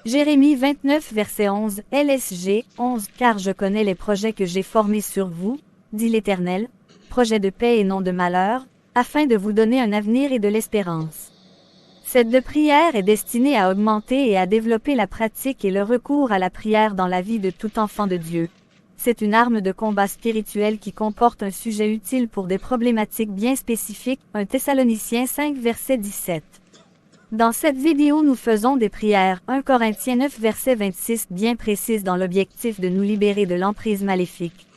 Jérémie 29 verset 11, LSG 11, car je connais les projets que j'ai formés sur vous, dit l'Éternel, projets de paix et non de malheur, afin de vous donner un avenir et de l'espérance. Cette prière est destinée à augmenter et à développer la pratique et le recours à la prière dans la vie de tout enfant de Dieu. C'est une arme de combat spirituel qui comporte un sujet utile pour des problématiques bien spécifiques, 1 Thessaloniciens 5 verset 17. Dans cette vidéo nous faisons des prières, 1 Corinthiens 9 verset 26 bien précises dans l'objectif de nous libérer de l'emprise maléfique.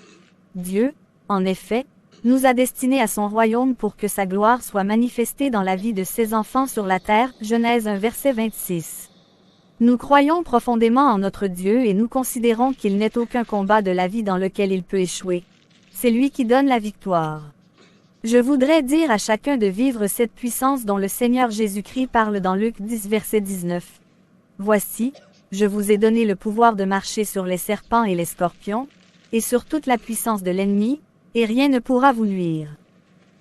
Dieu, en effet, nous a destinés à son royaume pour que sa gloire soit manifestée dans la vie de ses enfants sur la terre, Genèse 1 verset 26. Nous croyons profondément en notre Dieu et nous considérons qu'il n'est aucun combat de la vie dans lequel il peut échouer. C'est lui qui donne la victoire. Je voudrais dire à chacun de vivre cette puissance dont le Seigneur Jésus-Christ parle dans Luc 10 verset 19. Voici, je vous ai donné le pouvoir de marcher sur les serpents et les scorpions, et sur toute la puissance de l'ennemi, et rien ne pourra vous nuire.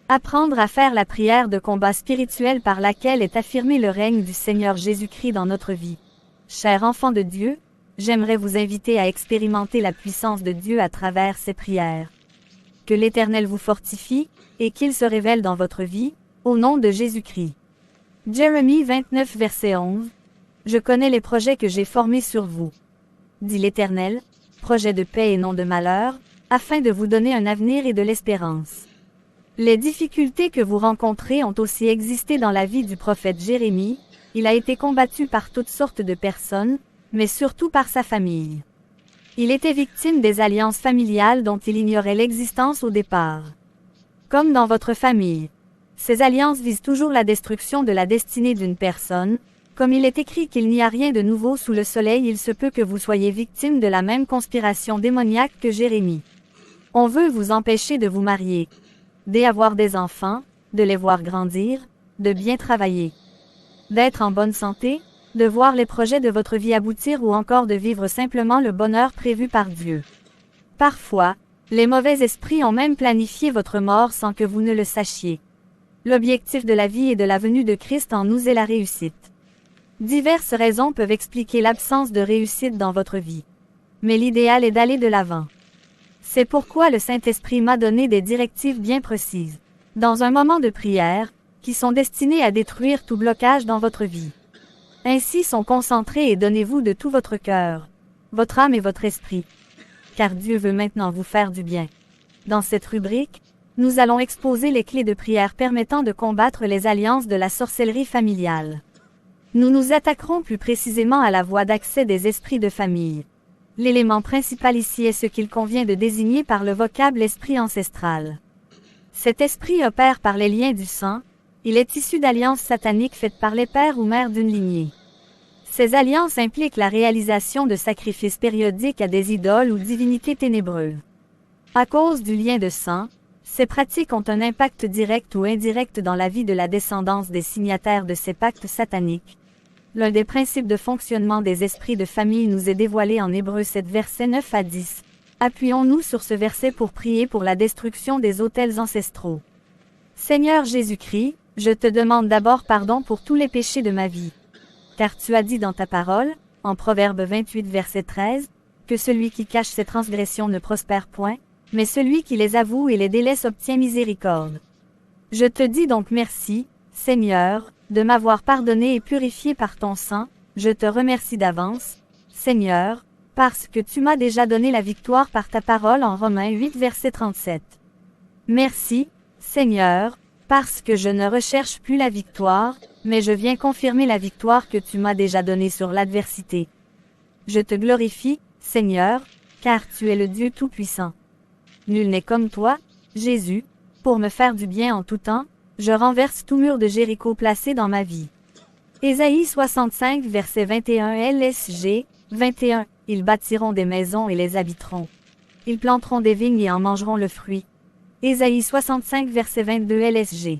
Apprendre à faire la prière de combat spirituel par laquelle est affirmé le règne du Seigneur Jésus-Christ dans notre vie. Chers enfants de Dieu, j'aimerais vous inviter à expérimenter la puissance de Dieu à travers ces prières. Que l'Éternel vous fortifie, et qu'il se révèle dans votre vie, au nom de Jésus-Christ. Jérémie 29 verset 11. Je connais les projets que j'ai formés sur vous, dit l'Éternel, projets de paix et non de malheur, afin de vous donner un avenir et de l'espérance. Les difficultés que vous rencontrez ont aussi existé dans la vie du prophète Jérémie, il a été combattu par toutes sortes de personnes, mais surtout par sa famille. Il était victime des alliances familiales dont il ignorait l'existence au départ. Comme dans votre famille, ces alliances visent toujours la destruction de la destinée d'une personne. Comme il est écrit qu'il n'y a rien de nouveau sous le soleil, il se peut que vous soyez victime de la même conspiration démoniaque que Jérémie. On veut vous empêcher de vous marier, d'avoir des enfants, de les voir grandir, de bien travailler, d'être en bonne santé, de voir les projets de votre vie aboutir ou encore de vivre simplement le bonheur prévu par Dieu. Parfois, les mauvais esprits ont même planifié votre mort sans que vous ne le sachiez. L'objectif de la vie et de la venue de Christ en nous est la réussite. Diverses raisons peuvent expliquer l'absence de réussite dans votre vie. Mais l'idéal est d'aller de l'avant. C'est pourquoi le Saint-Esprit m'a donné des directives bien précises, dans un moment de prière, qui sont destinées à détruire tout blocage dans votre vie. Ainsi sont concentrés et donnez-vous de tout votre cœur, votre âme et votre esprit. Car Dieu veut maintenant vous faire du bien. Dans cette rubrique, nous allons exposer les clés de prière permettant de combattre les alliances de la sorcellerie familiale. Nous nous attaquerons plus précisément à la voie d'accès des esprits de famille. L'élément principal ici est ce qu'il convient de désigner par le vocable esprit ancestral. Cet esprit opère par les liens du sang, il est issu d'alliances sataniques faites par les pères ou mères d'une lignée. Ces alliances impliquent la réalisation de sacrifices périodiques à des idoles ou divinités ténébreuses. À cause du lien de sang, ces pratiques ont un impact direct ou indirect dans la vie de la descendance des signataires de ces pactes sataniques. L'un des principes de fonctionnement des esprits de famille nous est dévoilé en Hébreux 7 versets 9 à 10. Appuyons-nous sur ce verset pour prier pour la destruction des autels ancestraux. Seigneur Jésus-Christ, je te demande d'abord pardon pour tous les péchés de ma vie. Car tu as dit dans ta parole, en Proverbe 28 verset 13, que celui qui cache ses transgressions ne prospère point, mais celui qui les avoue et les délaisse obtient miséricorde. Je te dis donc merci, Seigneur, de m'avoir pardonné et purifié par ton sang, je te remercie d'avance, Seigneur, parce que tu m'as déjà donné la victoire par ta parole en Romains 8 verset 37. Merci, Seigneur, parce que je ne recherche plus la victoire, mais je viens confirmer la victoire que tu m'as déjà donnée sur l'adversité. Je te glorifie, Seigneur, car tu es le Dieu Tout-Puissant. Nul n'est comme toi, Jésus, pour me faire du bien en tout temps, je renverse tout mur de Jéricho placé dans ma vie. Ésaïe 65 verset 21 LSG, 21, ils bâtiront des maisons et les habiteront. Ils planteront des vignes et en mangeront le fruit. Ésaïe 65 verset 22 LSG.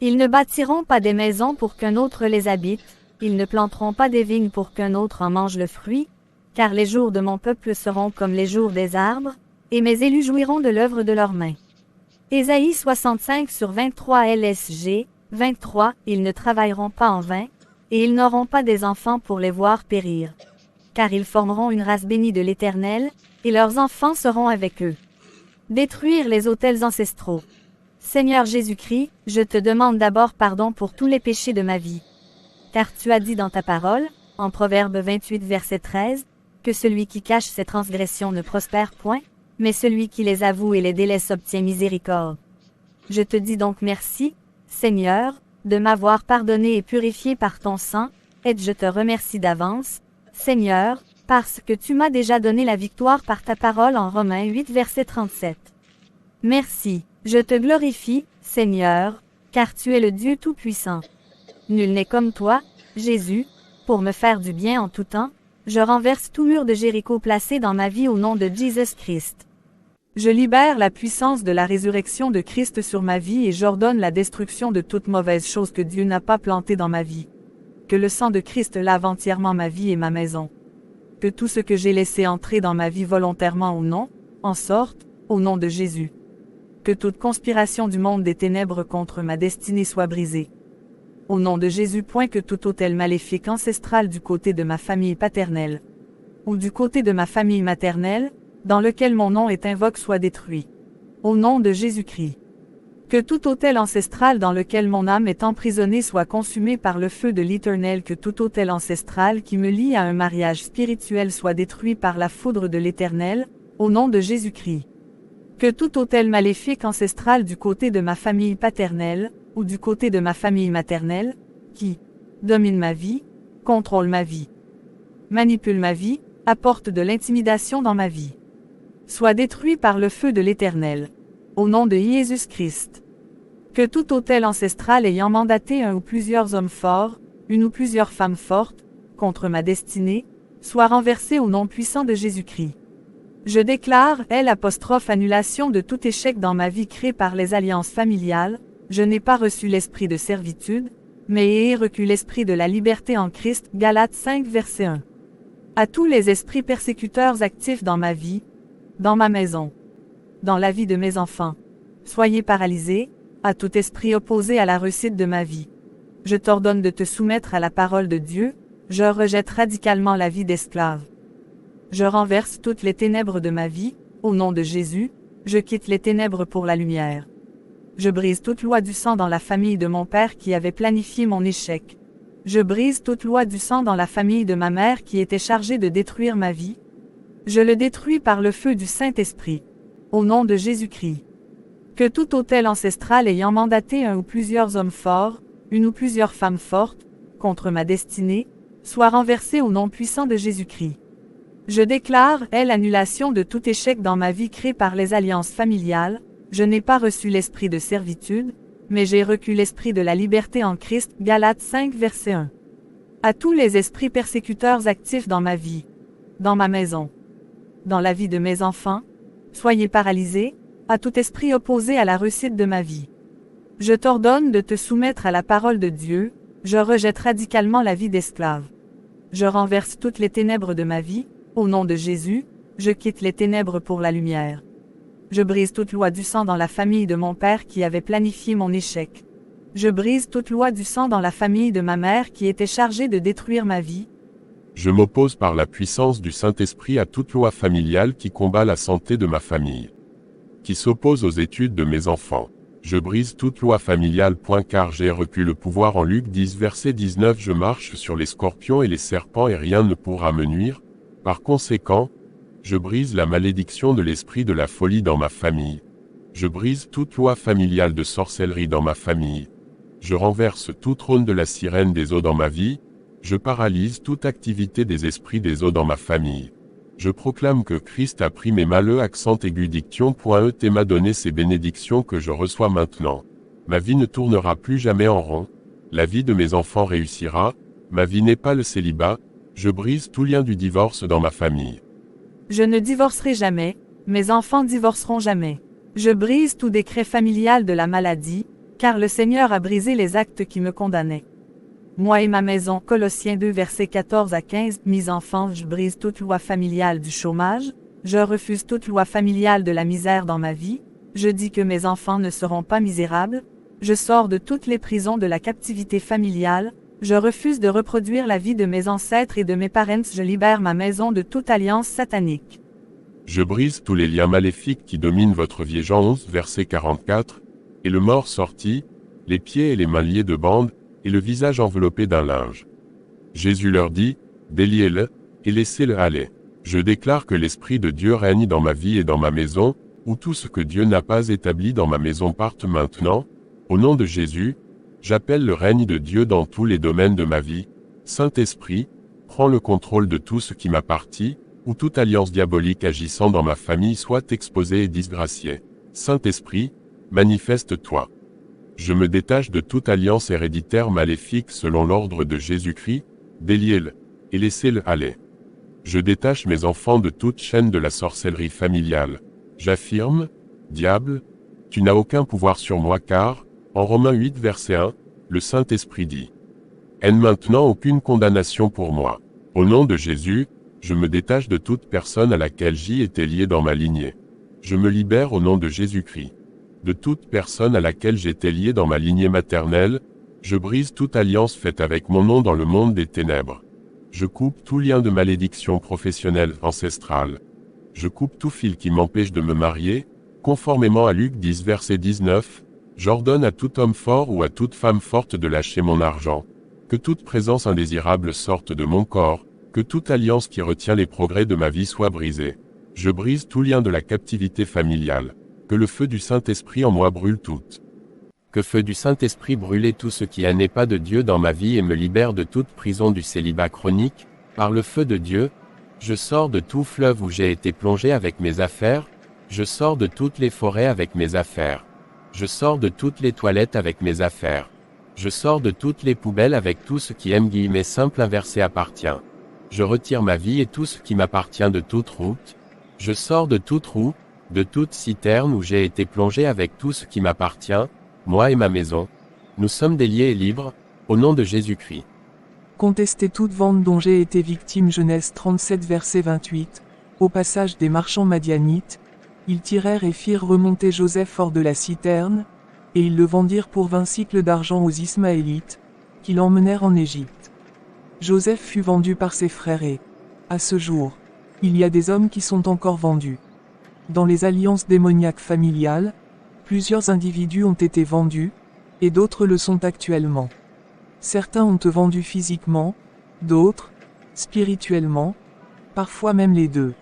Ils ne bâtiront pas des maisons pour qu'un autre les habite, ils ne planteront pas des vignes pour qu'un autre en mange le fruit, car les jours de mon peuple seront comme les jours des arbres, et mes élus jouiront de l'œuvre de leurs mains. Ésaïe 65 sur 23 LSG, 23, ils ne travailleront pas en vain, et ils n'auront pas des enfants pour les voir périr. Car ils formeront une race bénie de l'Éternel, et leurs enfants seront avec eux. Détruire les autels ancestraux. Seigneur Jésus-Christ, je te demande d'abord pardon pour tous les péchés de ma vie. Car tu as dit dans ta parole, en Proverbe 28 verset 13, que celui qui cache ses transgressions ne prospère point, mais celui qui les avoue et les délaisse obtient miséricorde. Je te dis donc merci, Seigneur, de m'avoir pardonné et purifié par ton sang, et je te remercie d'avance, Seigneur, parce que tu m'as déjà donné la victoire par ta parole en Romains 8 verset 37. Merci, je te glorifie, Seigneur, car tu es le Dieu Tout-Puissant. Nul n'est comme toi, Jésus, pour me faire du bien en tout temps, je renverse tout mur de Jéricho placé dans ma vie au nom de Jésus Christ. Je libère la puissance de la résurrection de Christ sur ma vie et j'ordonne la destruction de toute mauvaise chose que Dieu n'a pas plantée dans ma vie. Que le sang de Christ lave entièrement ma vie et ma maison. Que tout ce que j'ai laissé entrer dans ma vie volontairement ou non, en sorte, au nom de Jésus. Que toute conspiration du monde des ténèbres contre ma destinée soit brisée. Au nom de Jésus. Que tout autel maléfique ancestral du côté de ma famille paternelle, ou du côté de ma famille maternelle, dans lequel mon nom est invoqué soit détruit. Au nom de Jésus-Christ. Que tout autel ancestral dans lequel mon âme est emprisonnée soit consumé par le feu de l'Éternel. Que tout autel ancestral qui me lie à un mariage spirituel soit détruit par la foudre de l'Éternel, au nom de Jésus-Christ. Que tout autel maléfique ancestral du côté de ma famille paternelle, ou du côté de ma famille maternelle, qui domine ma vie, contrôle ma vie, manipule ma vie, apporte de l'intimidation dans ma vie, soit détruit par le feu de l'Éternel. Au nom de Jésus-Christ. Que tout autel ancestral ayant mandaté un ou plusieurs hommes forts, une ou plusieurs femmes fortes, contre ma destinée, soit renversé au nom puissant de Jésus-Christ. Je déclare, annulation de tout échec dans ma vie créé par les alliances familiales, je n'ai pas reçu l'esprit de servitude, mais ai reçu l'esprit de la liberté en Christ, Galates 5 verset 1. À tous les esprits persécuteurs actifs dans ma vie, dans ma maison, dans la vie de mes enfants, soyez paralysés, à tout esprit opposé à la réussite de ma vie. Je t'ordonne de te soumettre à la parole de Dieu, je rejette radicalement la vie d'esclave. Je renverse toutes les ténèbres de ma vie, au nom de Jésus, je quitte les ténèbres pour la lumière. Je brise toute loi du sang dans la famille de mon père qui avait planifié mon échec. Je brise toute loi du sang dans la famille de ma mère qui était chargée de détruire ma vie. Je le détruis par le feu du Saint-Esprit. Au nom de Jésus-Christ. Que tout autel ancestral ayant mandaté un ou plusieurs hommes forts, une ou plusieurs femmes fortes, contre ma destinée, soit renversé au nom puissant de Jésus-Christ. Je déclare, annulation de tout échec dans ma vie créé par les alliances familiales, je n'ai pas reçu l'esprit de servitude, mais j'ai reçu l'esprit de la liberté en Christ, Galates 5 verset 1. À tous les esprits persécuteurs actifs dans ma vie, dans ma maison, dans la vie de mes enfants, soyez paralysés, à tout esprit opposé à la réussite de ma vie. Je t'ordonne de te soumettre à la parole de Dieu, je rejette radicalement la vie d'esclave. Je renverse toutes les ténèbres de ma vie, au nom de Jésus, je quitte les ténèbres pour la lumière. Je brise toute loi du sang dans la famille de mon père qui avait planifié mon échec. Je brise toute loi du sang dans la famille de ma mère qui était chargée de détruire ma vie. Je m'oppose par la puissance du Saint-Esprit à toute loi familiale qui combat la santé de ma famille, qui s'oppose aux études de mes enfants. Je brise toute loi familiale. Car j'ai reçu le pouvoir en Luc 10 verset 19. Je marche sur les scorpions et les serpents et rien ne pourra me nuire. Par conséquent, je brise la malédiction de l'esprit de la folie dans ma famille. Je brise toute loi familiale de sorcellerie dans ma famille. Je renverse tout trône de la sirène des eaux dans ma vie. Je paralyse toute activité des esprits des eaux dans ma famille. Je proclame que Christ a pris mes malheurs accent aigu diction.et m'a donné ces bénédictions que je reçois maintenant. Ma vie ne tournera plus jamais en rond. La vie de mes enfants réussira. Ma vie n'est pas le célibat. Je brise tout lien du divorce dans ma famille. Je ne divorcerai jamais, mes enfants divorceront jamais. Je brise tout décret familial de la maladie, car le Seigneur a brisé les actes qui me condamnaient. Moi et ma maison, Colossiens 2 versets 14 à 15, mes enfants, je brise toute loi familiale du chômage, je refuse toute loi familiale de la misère dans ma vie, je dis que mes enfants ne seront pas misérables, je sors de toutes les prisons de la captivité familiale, Je refuse de reproduire la vie de mes ancêtres et de mes parents. Je libère ma maison de toute alliance satanique. Je brise tous les liens maléfiques qui dominent votre vie. Jean 11, verset 44. Et le mort sortit, les pieds et les mains liés de bandes, et le visage enveloppé d'un linge. Jésus leur dit, déliez-le, et laissez-le aller. Je déclare que l'Esprit de Dieu règne dans ma vie et dans ma maison, où tout ce que Dieu n'a pas établi dans ma maison parte maintenant. Au nom de Jésus, j'appelle le règne de Dieu dans tous les domaines de ma vie. Saint-Esprit, prends le contrôle de tout ce qui m'appartient, où toute alliance diabolique agissant dans ma famille soit exposée et disgraciée. Saint-Esprit, manifeste-toi. Je me détache de toute alliance héréditaire maléfique selon l'ordre de Jésus-Christ, déliez-le, et laissez-le aller. Je détache mes enfants de toute chaîne de la sorcellerie familiale. J'affirme, diable, tu n'as aucun pouvoir sur moi car, en Romains 8 verset 1, le Saint-Esprit dit, aie maintenant aucune condamnation pour moi. Au nom de Jésus, je me détache de toute personne à laquelle j'y étais lié dans ma lignée. Je me libère au nom de Jésus-Christ. De toute personne à laquelle j'étais lié dans ma lignée maternelle, je brise toute alliance faite avec mon nom dans le monde des ténèbres. Je coupe tout lien de malédiction professionnelle ancestrale. Je coupe tout fil qui m'empêche de me marier, conformément à Luc 10 verset 19, j'ordonne à tout homme fort ou à toute femme forte de lâcher mon argent, que toute présence indésirable sorte de mon corps, que toute alliance qui retient les progrès de ma vie soit brisée. Je brise tout lien de la captivité familiale. Que le feu du Saint-Esprit en moi brûle tout. Que feu du Saint-Esprit brûle tout ce qui n'est pas de Dieu dans ma vie et me libère de toute prison du célibat chronique. Par le feu de Dieu, je sors de tout fleuve où j'ai été plongé avec mes affaires, je sors de toutes les forêts avec mes affaires. Je sors de toutes les toilettes avec mes affaires. Je sors de toutes les poubelles avec tout ce qui simple inversé appartient. Je retire ma vie et tout ce qui m'appartient de toute route. Je sors de toute roue, de toute citerne où j'ai été plongé avec tout ce qui m'appartient, moi et ma maison. Nous sommes déliés et libres, au nom de Jésus-Christ. Contestez toute vente dont j'ai été victime. Genèse 37 verset 28. Au passage des marchands madianites, ils tirèrent et firent remonter Joseph hors de la citerne, et ils le vendirent pour 20 cycles d'argent aux Ismaélites, qui l'emmenèrent en Égypte. Joseph fut vendu par ses frères et, à ce jour, il y a des hommes qui sont encore vendus. Dans les alliances démoniaques familiales, plusieurs individus ont été vendus, et d'autres le sont actuellement. Certains ont vendu physiquement, d'autres, spirituellement, parfois même les deux.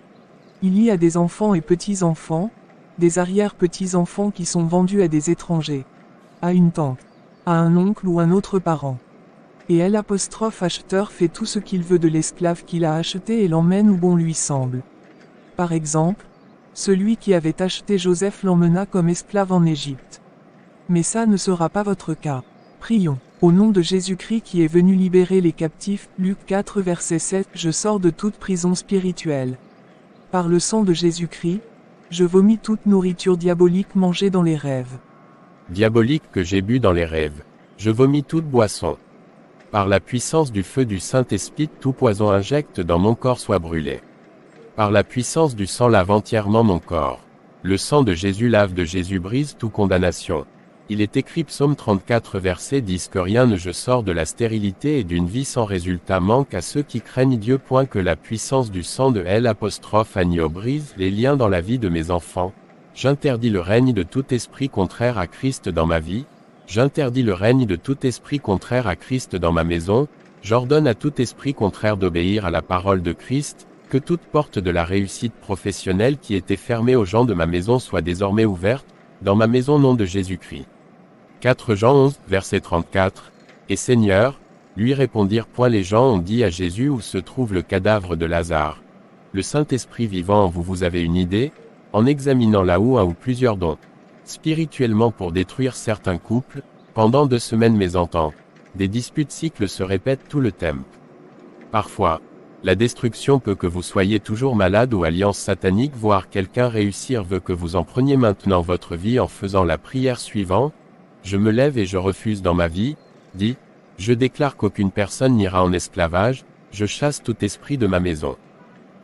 Il y a des enfants et petits-enfants, des arrière-petits-enfants qui sont vendus à des étrangers, à une tante, à un oncle ou un autre parent. Et l'acheteur fait tout ce qu'il veut de l'esclave qu'il a acheté et l'emmène où bon lui semble. Par exemple, celui qui avait acheté Joseph l'emmena comme esclave en Égypte. Mais ça ne sera pas votre cas. Prions. Au nom de Jésus-Christ qui est venu libérer les captifs, Luc 4 verset 7, je sors de toute prison spirituelle. Par le sang de Jésus-Christ, je vomis toute nourriture diabolique mangée dans les rêves. Diabolique que j'ai bu dans les rêves. Je vomis toute boisson. Par la puissance du feu du Saint-Esprit, tout poison injecte dans mon corps soit brûlé. Par la puissance du sang lave entièrement mon corps. Le sang de Jésus lave de Jésus brise toute condamnation. Il est écrit Psaume 34 verset 10 que rien ne je sors de la stérilité et d'une vie sans résultat manque à ceux qui craignent Dieu. Point que la puissance du sang de Agneau brise les liens dans la vie de mes enfants. J'interdis le règne de tout esprit contraire à Christ dans ma vie. J'interdis le règne de tout esprit contraire à Christ dans ma maison. J'ordonne à tout esprit contraire d'obéir à la parole de Christ. Que toute porte de la réussite professionnelle qui était fermée aux gens de ma maison soit désormais ouverte, dans ma maison nom de Jésus-Christ. 4 Jean 11, verset 34. Et Seigneur, lui répondirent point les gens ont dit à Jésus où se trouve le cadavre de Lazare. Le Saint-Esprit vivant en vous vous avez une idée, en examinant là où un ou plusieurs dons. Spirituellement pour détruire certains couples, pendant 2 semaines mésententes, des disputes cycles se répètent tout le thème. Parfois, la destruction peut que vous soyez toujours malade ou alliance satanique voire quelqu'un réussir veut que vous en preniez maintenant votre vie en faisant la prière suivante. Je me lève et je refuse dans ma vie, dit, je déclare qu'aucune personne n'ira en esclavage, je chasse tout esprit de ma maison.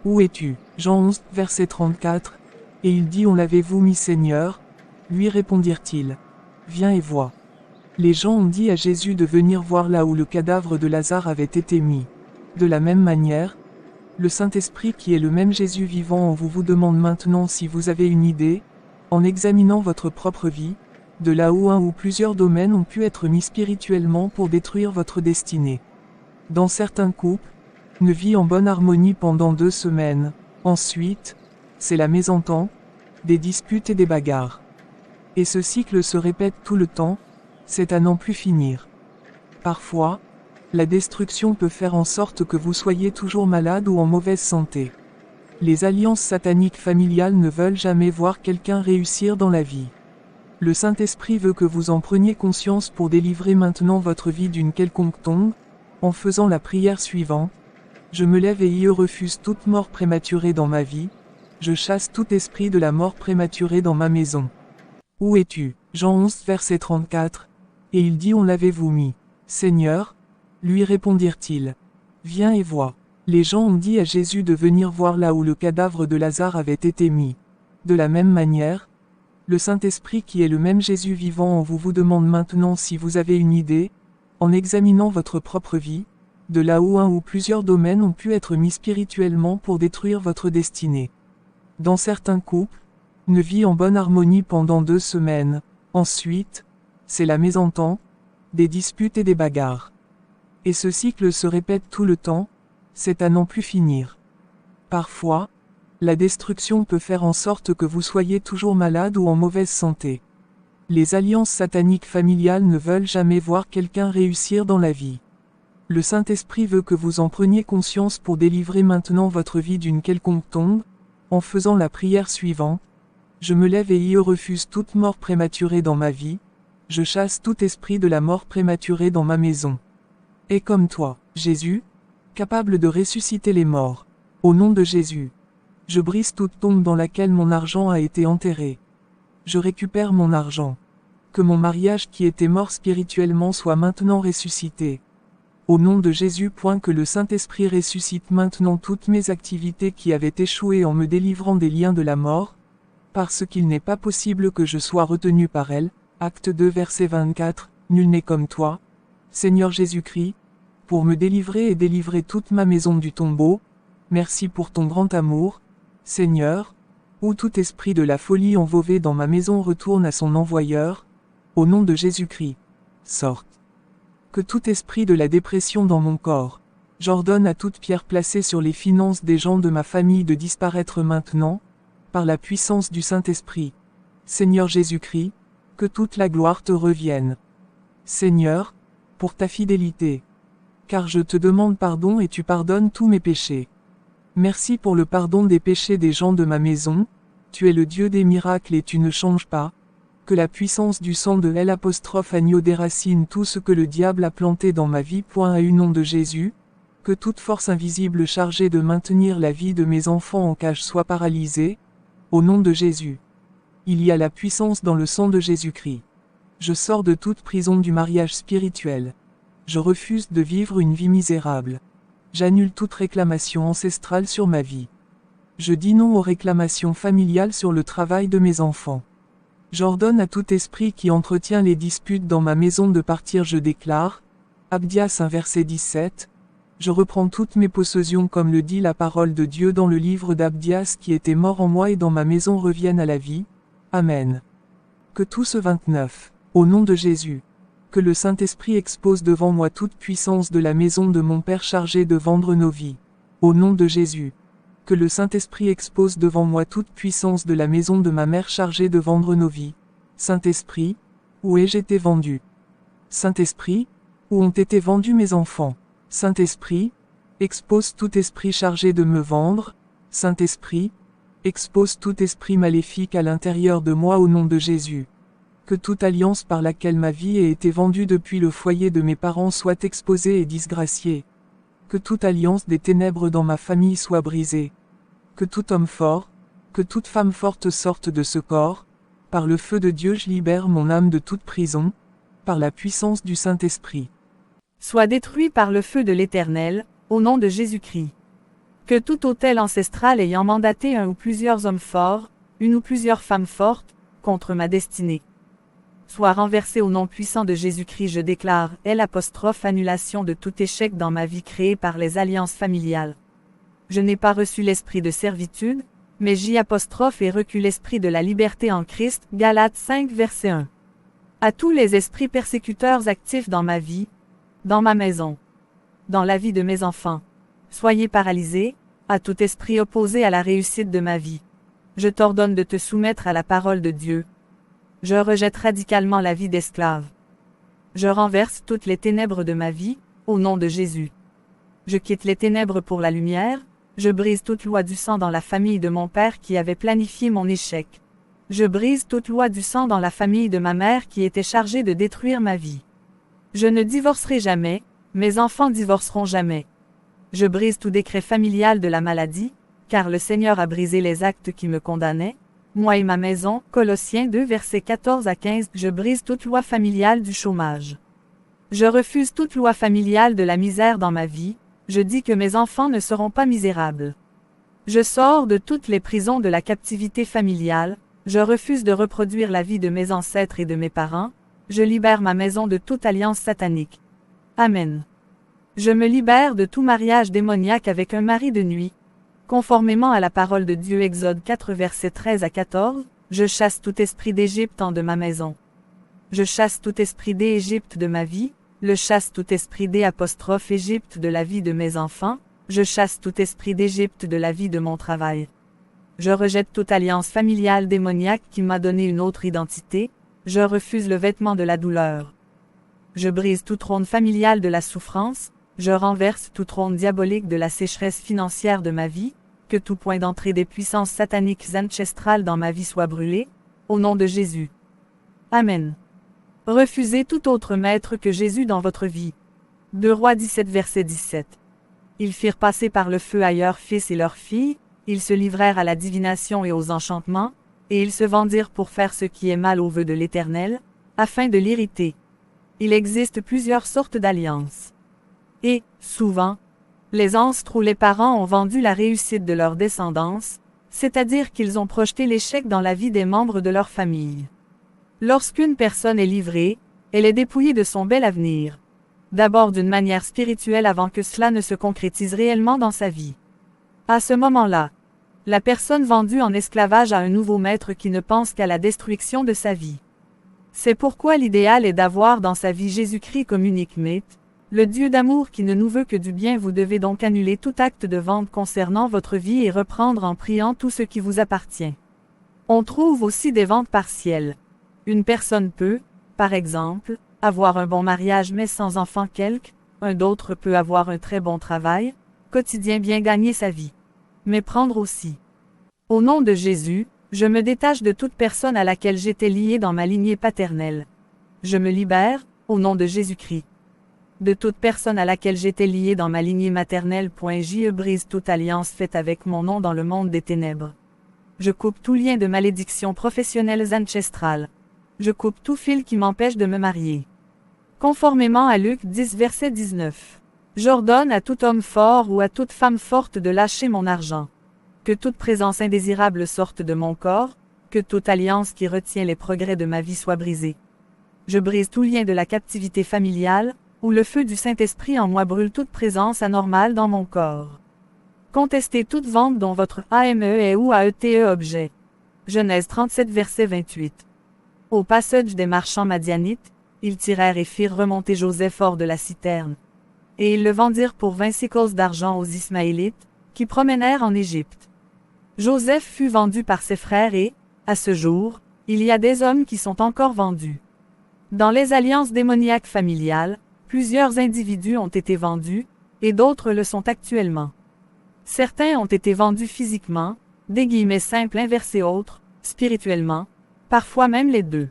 Où es-tu? Jean 11, verset 34. Et il dit on l'avez-vous mis Seigneur? Lui répondirent-ils. Viens et vois. Les gens ont dit à Jésus de venir voir là où le cadavre de Lazare avait été mis. De la même manière, le Saint-Esprit qui est le même Jésus vivant en vous vous demande maintenant si vous avez une idée, en examinant votre propre vie, de là où un ou plusieurs domaines ont pu être mis spirituellement pour détruire votre destinée. Dans certains couples, une vie en bonne harmonie pendant 2 semaines, ensuite, c'est la mésentente, des disputes et des bagarres. Et ce cycle se répète tout le temps, c'est à n'en plus finir. Parfois, la destruction peut faire en sorte que vous soyez toujours malade ou en mauvaise santé. Les alliances sataniques familiales ne veulent jamais voir quelqu'un réussir dans la vie. Le Saint-Esprit veut que vous en preniez conscience pour délivrer maintenant votre vie d'une quelconque tombe, en faisant la prière suivante. Je me lève et je refuse toute mort prématurée dans ma vie. Je chasse tout esprit de la mort prématurée dans ma maison. Où es-tu? Jean 11 verset 34. Et il dit: On l'avez-vous mis? Seigneur, lui répondirent-ils. Viens et vois. Les gens ont dit à Jésus de venir voir là où le cadavre de Lazare avait été mis. De la même manière, le Saint-Esprit qui est le même Jésus vivant en vous vous demande maintenant si vous avez une idée, en examinant votre propre vie, de là où un ou plusieurs domaines ont pu être mis spirituellement pour détruire votre destinée. Dans certains couples, une vie en bonne harmonie pendant 2 semaines, ensuite, c'est la mésentente, des disputes et des bagarres. Et ce cycle se répète tout le temps, c'est à n'en plus finir. Parfois, la destruction peut faire en sorte que vous soyez toujours malade ou en mauvaise santé. Les alliances sataniques familiales ne veulent jamais voir quelqu'un réussir dans la vie. Le Saint-Esprit veut que vous en preniez conscience pour délivrer maintenant votre vie d'une quelconque tombe, en faisant la prière suivante. Je me lève et je refuse toute mort prématurée dans ma vie. Je chasse tout esprit de la mort prématurée dans ma maison. Et comme toi, Jésus, capable de ressusciter les morts. Au nom de Jésus, je brise toute tombe dans laquelle mon argent a été enterré. Je récupère mon argent. Que mon mariage qui était mort spirituellement soit maintenant ressuscité. Au nom de Jésus. Que le Saint-Esprit ressuscite maintenant toutes mes activités qui avaient échoué en me délivrant des liens de la mort, parce qu'il n'est pas possible que je sois retenu par elle. Acte 2 verset 24, Nul n'est comme toi, Seigneur Jésus-Christ, pour me délivrer et délivrer toute ma maison du tombeau. Merci pour ton grand amour, Seigneur, où tout esprit de la folie envové dans ma maison retourne à son envoyeur, au nom de Jésus-Christ. Sorte. Que tout esprit de la dépression dans mon corps, j'ordonne à toute pierre placée sur les finances des gens de ma famille de disparaître maintenant, par la puissance du Saint-Esprit. Seigneur Jésus-Christ, que toute la gloire te revienne. Seigneur, pour ta fidélité. Car je te demande pardon et tu pardonnes tous mes péchés. Merci pour le pardon des péchés des gens de ma maison, tu es le Dieu des miracles et tu ne changes pas. Que la puissance du sang de l'Agneau déracine tout ce que le diable a planté dans ma vie. Au nom de Jésus, que toute force invisible chargée de maintenir la vie de mes enfants en cage soit paralysée. Au nom de Jésus. Il y a la puissance dans le sang de Jésus-Christ. Je sors de toute prison du mariage spirituel. Je refuse de vivre une vie misérable. J'annule toute réclamation ancestrale sur ma vie. Je dis non aux réclamations familiales sur le travail de mes enfants. J'ordonne à tout esprit qui entretient les disputes dans ma maison de partir. Je déclare, Abdias 1 verset 17, je reprends toutes mes possessions comme le dit la parole de Dieu dans le livre d'Abdias qui était mort en moi et dans ma maison reviennent à la vie. Amen. Que tout ce 29, au nom de Jésus, que le Saint-Esprit expose devant moi toute puissance de la maison de mon Père chargée de vendre nos vies. Au nom de Jésus. Que le Saint-Esprit expose devant moi toute puissance de la maison de ma mère chargée de vendre nos vies. Saint-Esprit, où ai-je été vendu? Saint-Esprit, où ont été vendus mes enfants? Saint-Esprit, expose tout esprit chargé de me vendre. Saint-Esprit, expose tout esprit maléfique à l'intérieur de moi au nom de Jésus. Que toute alliance par laquelle ma vie a été vendue depuis le foyer de mes parents soit exposée et disgraciée. Que toute alliance des ténèbres dans ma famille soit brisée. Que tout homme fort, que toute femme forte sorte de ce corps. Par le feu de Dieu je libère mon âme de toute prison, par la puissance du Saint-Esprit. Soit détruit par le feu de l'Éternel, au nom de Jésus-Christ. Que tout autel ancestral ayant mandaté un ou plusieurs hommes forts, une ou plusieurs femmes fortes, contre ma destinée. soit renversé au nom puissant de Jésus-Christ. Je déclare annulation de tout échec dans ma vie créée par les alliances familiales. Je n'ai pas reçu l'esprit de servitude, mais ai reçu l'esprit de la liberté en Christ. Galates 5 verset 1. À tous les esprits persécuteurs actifs dans ma vie, dans ma maison, dans la vie de mes enfants, soyez paralysés, à tout esprit opposé à la réussite de ma vie. Je t'ordonne de te soumettre à la parole de Dieu. Je rejette radicalement la vie d'esclave. Je renverse toutes les ténèbres de ma vie, au nom de Jésus. Je quitte les ténèbres pour la lumière, je brise toute loi du sang dans la famille de mon père qui avait planifié mon échec. Je brise toute loi du sang dans la famille de ma mère qui était chargée de détruire ma vie. Je ne divorcerai jamais, mes enfants divorceront jamais. Je brise tout décret familial de la maladie, car le Seigneur a brisé les actes qui me condamnaient. Moi et ma maison, Colossiens 2 versets 14 à 15, je brise toute loi familiale du chômage. Je refuse toute loi familiale de la misère dans ma vie, je dis que mes enfants ne seront pas misérables. Je sors de toutes les prisons de la captivité familiale, je refuse de reproduire la vie de mes ancêtres et de mes parents, je libère ma maison de toute alliance satanique. Amen. Je me libère de tout mariage démoniaque avec un mari de nuit. Conformément à la parole de Dieu Exode 4 versets 13 à 14, je chasse tout esprit d'Égypte de ma maison. Je chasse tout esprit d'Égypte de ma vie, je chasse tout esprit d'Égypte de la vie de mes enfants, je chasse tout esprit d'Égypte de la vie de mon travail. Je rejette toute alliance familiale démoniaque qui m'a donné une autre identité, je refuse le vêtement de la douleur. Je brise tout trône familial de la souffrance, je renverse tout trône diabolique de la sécheresse financière de ma vie, que tout point d'entrée des puissances sataniques ancestrales dans ma vie soit brûlé, au nom de Jésus. Amen. Refusez tout autre maître que Jésus dans votre vie. 2 Rois 17 verset 17. Ils firent passer par le feu ailleurs fils et leurs filles, ils se livrèrent à la divination et aux enchantements, et ils se vendirent pour faire ce qui est mal aux vœux de l'Éternel, afin de l'irriter. Il existe plusieurs sortes d'alliances. Et, souvent, les ancêtres ou les parents ont vendu la réussite de leur descendance, c'est-à-dire qu'ils ont projeté l'échec dans la vie des membres de leur famille. Lorsqu'une personne est livrée, elle est dépouillée de son bel avenir. D'abord d'une manière spirituelle avant que cela ne se concrétise réellement dans sa vie. À ce moment-là, la personne vendue en esclavage à un nouveau maître qui ne pense qu'à la destruction de sa vie. C'est pourquoi l'idéal est d'avoir dans sa vie Jésus-Christ comme unique maître, le Dieu d'amour qui ne nous veut que du bien. Vous devez donc annuler tout acte de vente concernant votre vie et reprendre en priant tout ce qui vous appartient. On trouve aussi des ventes partielles. Une personne peut, par exemple, avoir un bon mariage mais sans enfant un d'autre peut avoir un très bon travail, quotidien bien gagner sa vie. Mais prendre aussi. Au nom de Jésus, je me détache de toute personne à laquelle j'étais lié dans ma lignée paternelle. Je me libère, au nom de Jésus-Christ. De toute personne à laquelle j'étais lié dans ma lignée maternelle. Je brise toute alliance faite avec mon nom dans le monde des ténèbres. Je coupe tout lien de malédiction professionnelle ancestrale. Je coupe tout fil qui m'empêche de me marier. Conformément à Luc 10 verset 19. J'ordonne à tout homme fort ou à toute femme forte de lâcher mon argent. Que toute présence indésirable sorte de mon corps, que toute alliance qui retient les progrès de ma vie soit brisée. Je brise tout lien de la captivité familiale, où le feu du Saint-Esprit en moi brûle toute présence anormale dans mon corps. Contestez toute vente dont votre AME est ou AETE objet. Genèse 37 verset 28. Au passage des marchands madianites, ils tirèrent et firent remonter Joseph hors de la citerne. Et ils le vendirent pour 20 sécles d'argent aux Ismaélites, qui promenèrent en Égypte. Joseph fut vendu par ses frères et, à ce jour, il y a des hommes qui sont encore vendus. Dans les alliances démoniaques familiales, plusieurs individus ont été vendus, et d'autres le sont actuellement. Certains ont été vendus physiquement, des guillemets simples inversés autres, spirituellement, parfois même les deux.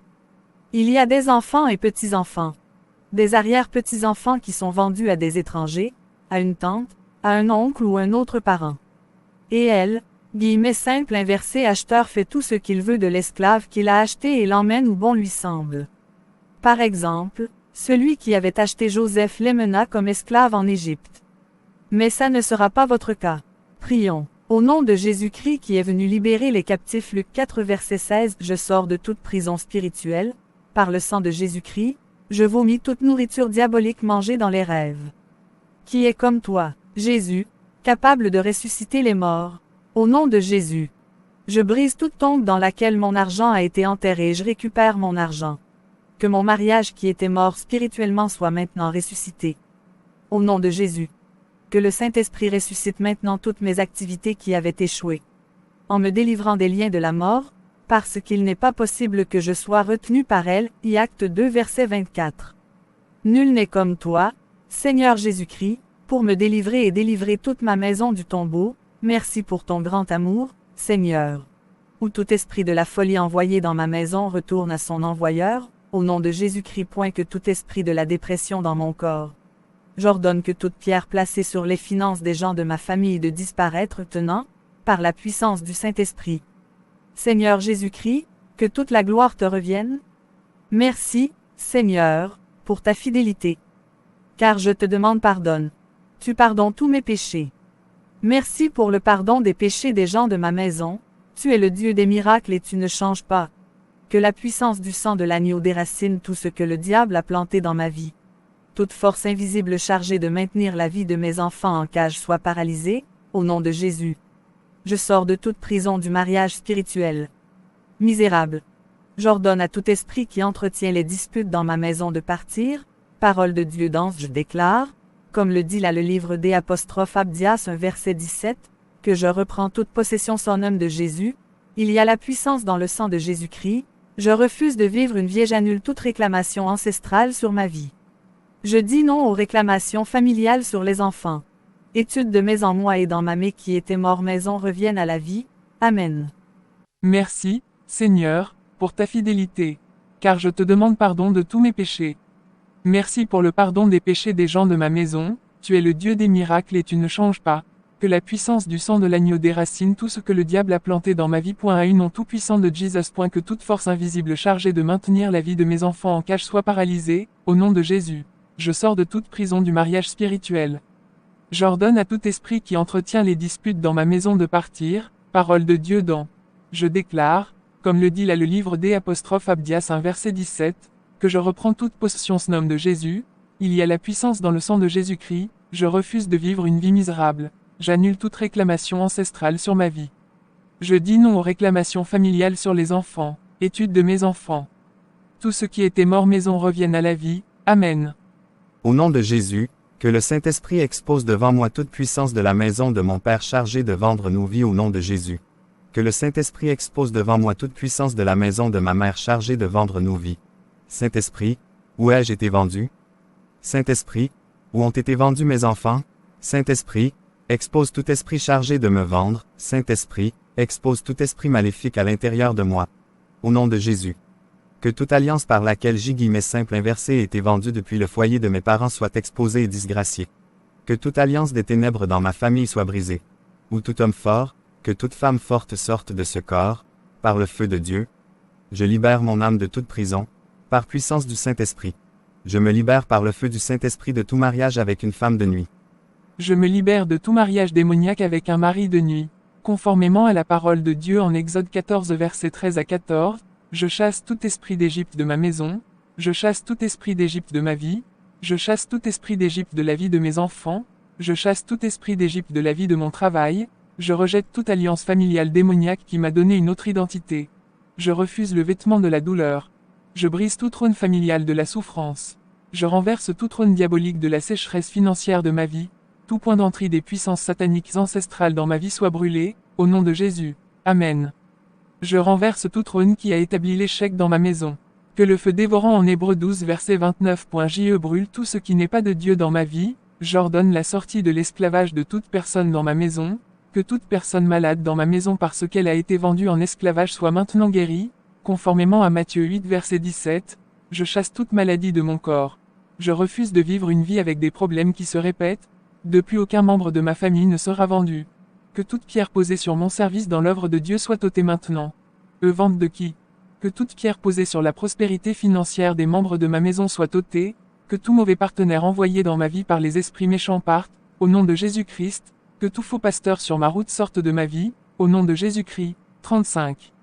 Il y a des enfants et petits-enfants. Des arrière-petits-enfants qui sont vendus à des étrangers, à une tante, à un oncle ou un autre parent. Et elle, guillemets simples inversés acheteur fait tout ce qu'il veut de l'esclave qu'il a acheté et l'emmène où bon lui semble. Par exemple, celui qui avait acheté Joseph l'emmena comme esclave en Égypte. Mais ça ne sera pas votre cas. Prions. Au nom de Jésus-Christ qui est venu libérer les captifs Luc 4 verset 16, je sors de toute prison spirituelle, Par le sang de Jésus-Christ, je vomis toute nourriture diabolique mangée dans les rêves. Qui est comme toi, Jésus, capable de ressusciter les morts? Au nom de Jésus. Je brise toute tombe dans laquelle mon argent a été enterré et je récupère mon argent. Que mon mariage qui était mort spirituellement soit maintenant ressuscité. Au nom de Jésus. Que le Saint-Esprit ressuscite maintenant toutes mes activités qui avaient échoué. En me délivrant des liens de la mort, parce qu'il n'est pas possible que je sois retenu par elle. Acte 2 verset 24. Nul n'est comme toi, Seigneur Jésus-Christ, pour me délivrer et délivrer toute ma maison du tombeau. Merci pour ton grand amour, Seigneur. Où tout esprit de la folie envoyé dans ma maison retourne à son envoyeur, au nom de Jésus-Christ. Que tout esprit de la dépression dans mon corps. J'ordonne que toute pierre placée sur les finances des gens de ma famille de disparaître tenant, par la puissance du Saint-Esprit. Seigneur Jésus-Christ, que toute la gloire te revienne. Merci, Seigneur, pour ta fidélité. Car je te demande pardonne. Tu pardonnes tous mes péchés. Merci pour le pardon des péchés des gens de ma maison. Tu es le Dieu des miracles et tu ne changes pas. Que la puissance du sang de l'agneau déracine tout ce que le diable a planté dans ma vie. Toute force invisible chargée de maintenir la vie de mes enfants en cage soit paralysée, au nom de Jésus. Je sors de toute prison du mariage spirituel. Misérable. J'ordonne à tout esprit qui entretient les disputes dans ma maison de partir. Parole de Dieu dans je déclare, comme le dit là le livre des apostrophes Abdias 1 verset 17, que je reprends toute possession son nom de Jésus. Il y a la puissance dans le sang de Jésus-Christ. Je refuse de vivre une vie, j'annule toute réclamation ancestrale sur ma vie. Je dis non aux réclamations familiales sur les enfants. Étude de mes en moi et dans ma mère qui était mort maison reviennent à la vie. Amen. Merci, Seigneur, pour ta fidélité. Car je te demande pardon de tous mes péchés. Merci pour le pardon des péchés des gens de ma maison, tu es le Dieu des miracles et tu ne changes pas. Que la puissance du sang de l'agneau déracine tout ce que le diable a planté dans ma vie. À un nom tout-puissant de Jesus. Que toute force invisible chargée de maintenir la vie de mes enfants en cage soit paralysée, au nom de Jésus. Je sors de toute prison du mariage spirituel. J'ordonne à tout esprit qui entretient les disputes dans ma maison de partir, parole de Dieu dans. Je déclare, comme le dit là le livre des apostrophes Abdias 1 verset 17, que je reprends toute possession ce nom de Jésus, il y a la puissance dans le sang de Jésus-Christ, je refuse de vivre une vie misérable, j'annule toute réclamation ancestrale sur ma vie. Je dis non aux réclamations familiales sur les enfants, étude de mes enfants. Tout ce qui était mort maison revienne à la vie, Amen. Au nom de Jésus, que le Saint-Esprit expose devant moi toute puissance de la maison de mon Père chargée de vendre nos vies au nom de Jésus. Que le Saint-Esprit expose devant moi toute puissance de la maison de ma mère chargée de vendre nos vies. Saint-Esprit, où ai-je été vendu? Saint-Esprit, où ont été vendus mes enfants? Saint-Esprit, expose tout esprit chargé de me vendre. Saint-Esprit, expose tout esprit maléfique à l'intérieur de moi. Au nom de Jésus. Que toute alliance par laquelle J. simple inversé ait été vendue depuis le foyer de mes parents soit exposée et disgraciée. Que toute alliance des ténèbres dans ma famille soit brisée. Ou tout homme fort, que toute femme forte sorte de ce corps, par le feu de Dieu. Je libère mon âme de toute prison, par puissance du Saint-Esprit. Je me libère par le feu du Saint-Esprit de tout mariage avec une femme de nuit. Je me libère de tout mariage démoniaque avec un mari de nuit. Conformément à la parole de Dieu en Exode 14 versets 13 à 14, je chasse tout esprit d'Égypte de ma maison, je chasse tout esprit d'Égypte de ma vie, je chasse tout esprit d'Égypte de la vie de mes enfants, je chasse tout esprit d'Égypte de la vie de mon travail, je rejette toute alliance familiale démoniaque qui m'a donné une autre identité. Je refuse le vêtement de la douleur. Je brise tout trône familial de la souffrance. Je renverse tout trône diabolique de la sécheresse financière de ma vie. Tout point d'entrée des puissances sataniques ancestrales dans ma vie soit brûlé, au nom de Jésus. Amen. Je renverse tout trône qui a établi l'échec dans ma maison. Que le feu dévorant en Hébreux 12 verset 29. Je brûle tout ce qui n'est pas de Dieu dans ma vie. J'ordonne la sortie de l'esclavage de toute personne dans ma maison. Que toute personne malade dans ma maison parce qu'elle a été vendue en esclavage soit maintenant guérie. Conformément à Matthieu 8 verset 17. Je chasse toute maladie de mon corps. Je refuse de vivre une vie avec des problèmes qui se répètent. De plus aucun membre de ma famille ne sera vendu. Que toute pierre posée sur mon service dans l'œuvre de Dieu soit ôtée maintenant. Vente de qui? Que toute pierre posée sur la prospérité financière des membres de ma maison soit ôtée, que tout mauvais partenaire envoyé dans ma vie par les esprits méchants parte, au nom de Jésus-Christ, que tout faux pasteur sur ma route sorte de ma vie, au nom de Jésus-Christ. 35.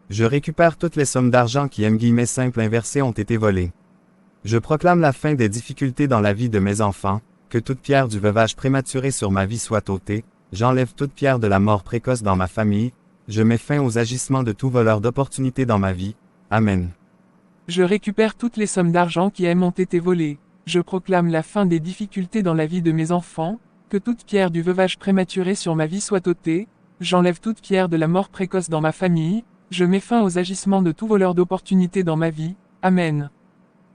Je récupère toutes les sommes d'argent qui simples inversées ont été volées. Je proclame la fin des difficultés dans la vie de mes enfants, que toute pierre du veuvage prématuré sur ma vie soit ôtée, j'enlève toute pierre de la mort précoce dans ma famille, je mets fin aux agissements de tout voleur d'opportunités dans ma vie. Amen. Je récupère toutes les sommes d'argent qui ont été volées. Je proclame la fin des difficultés dans la vie de mes enfants, que toute pierre du veuvage prématuré sur ma vie soit ôtée, j'enlève toute pierre de la mort précoce dans ma famille, je mets fin aux agissements de tout voleur d'opportunités dans ma vie. Amen.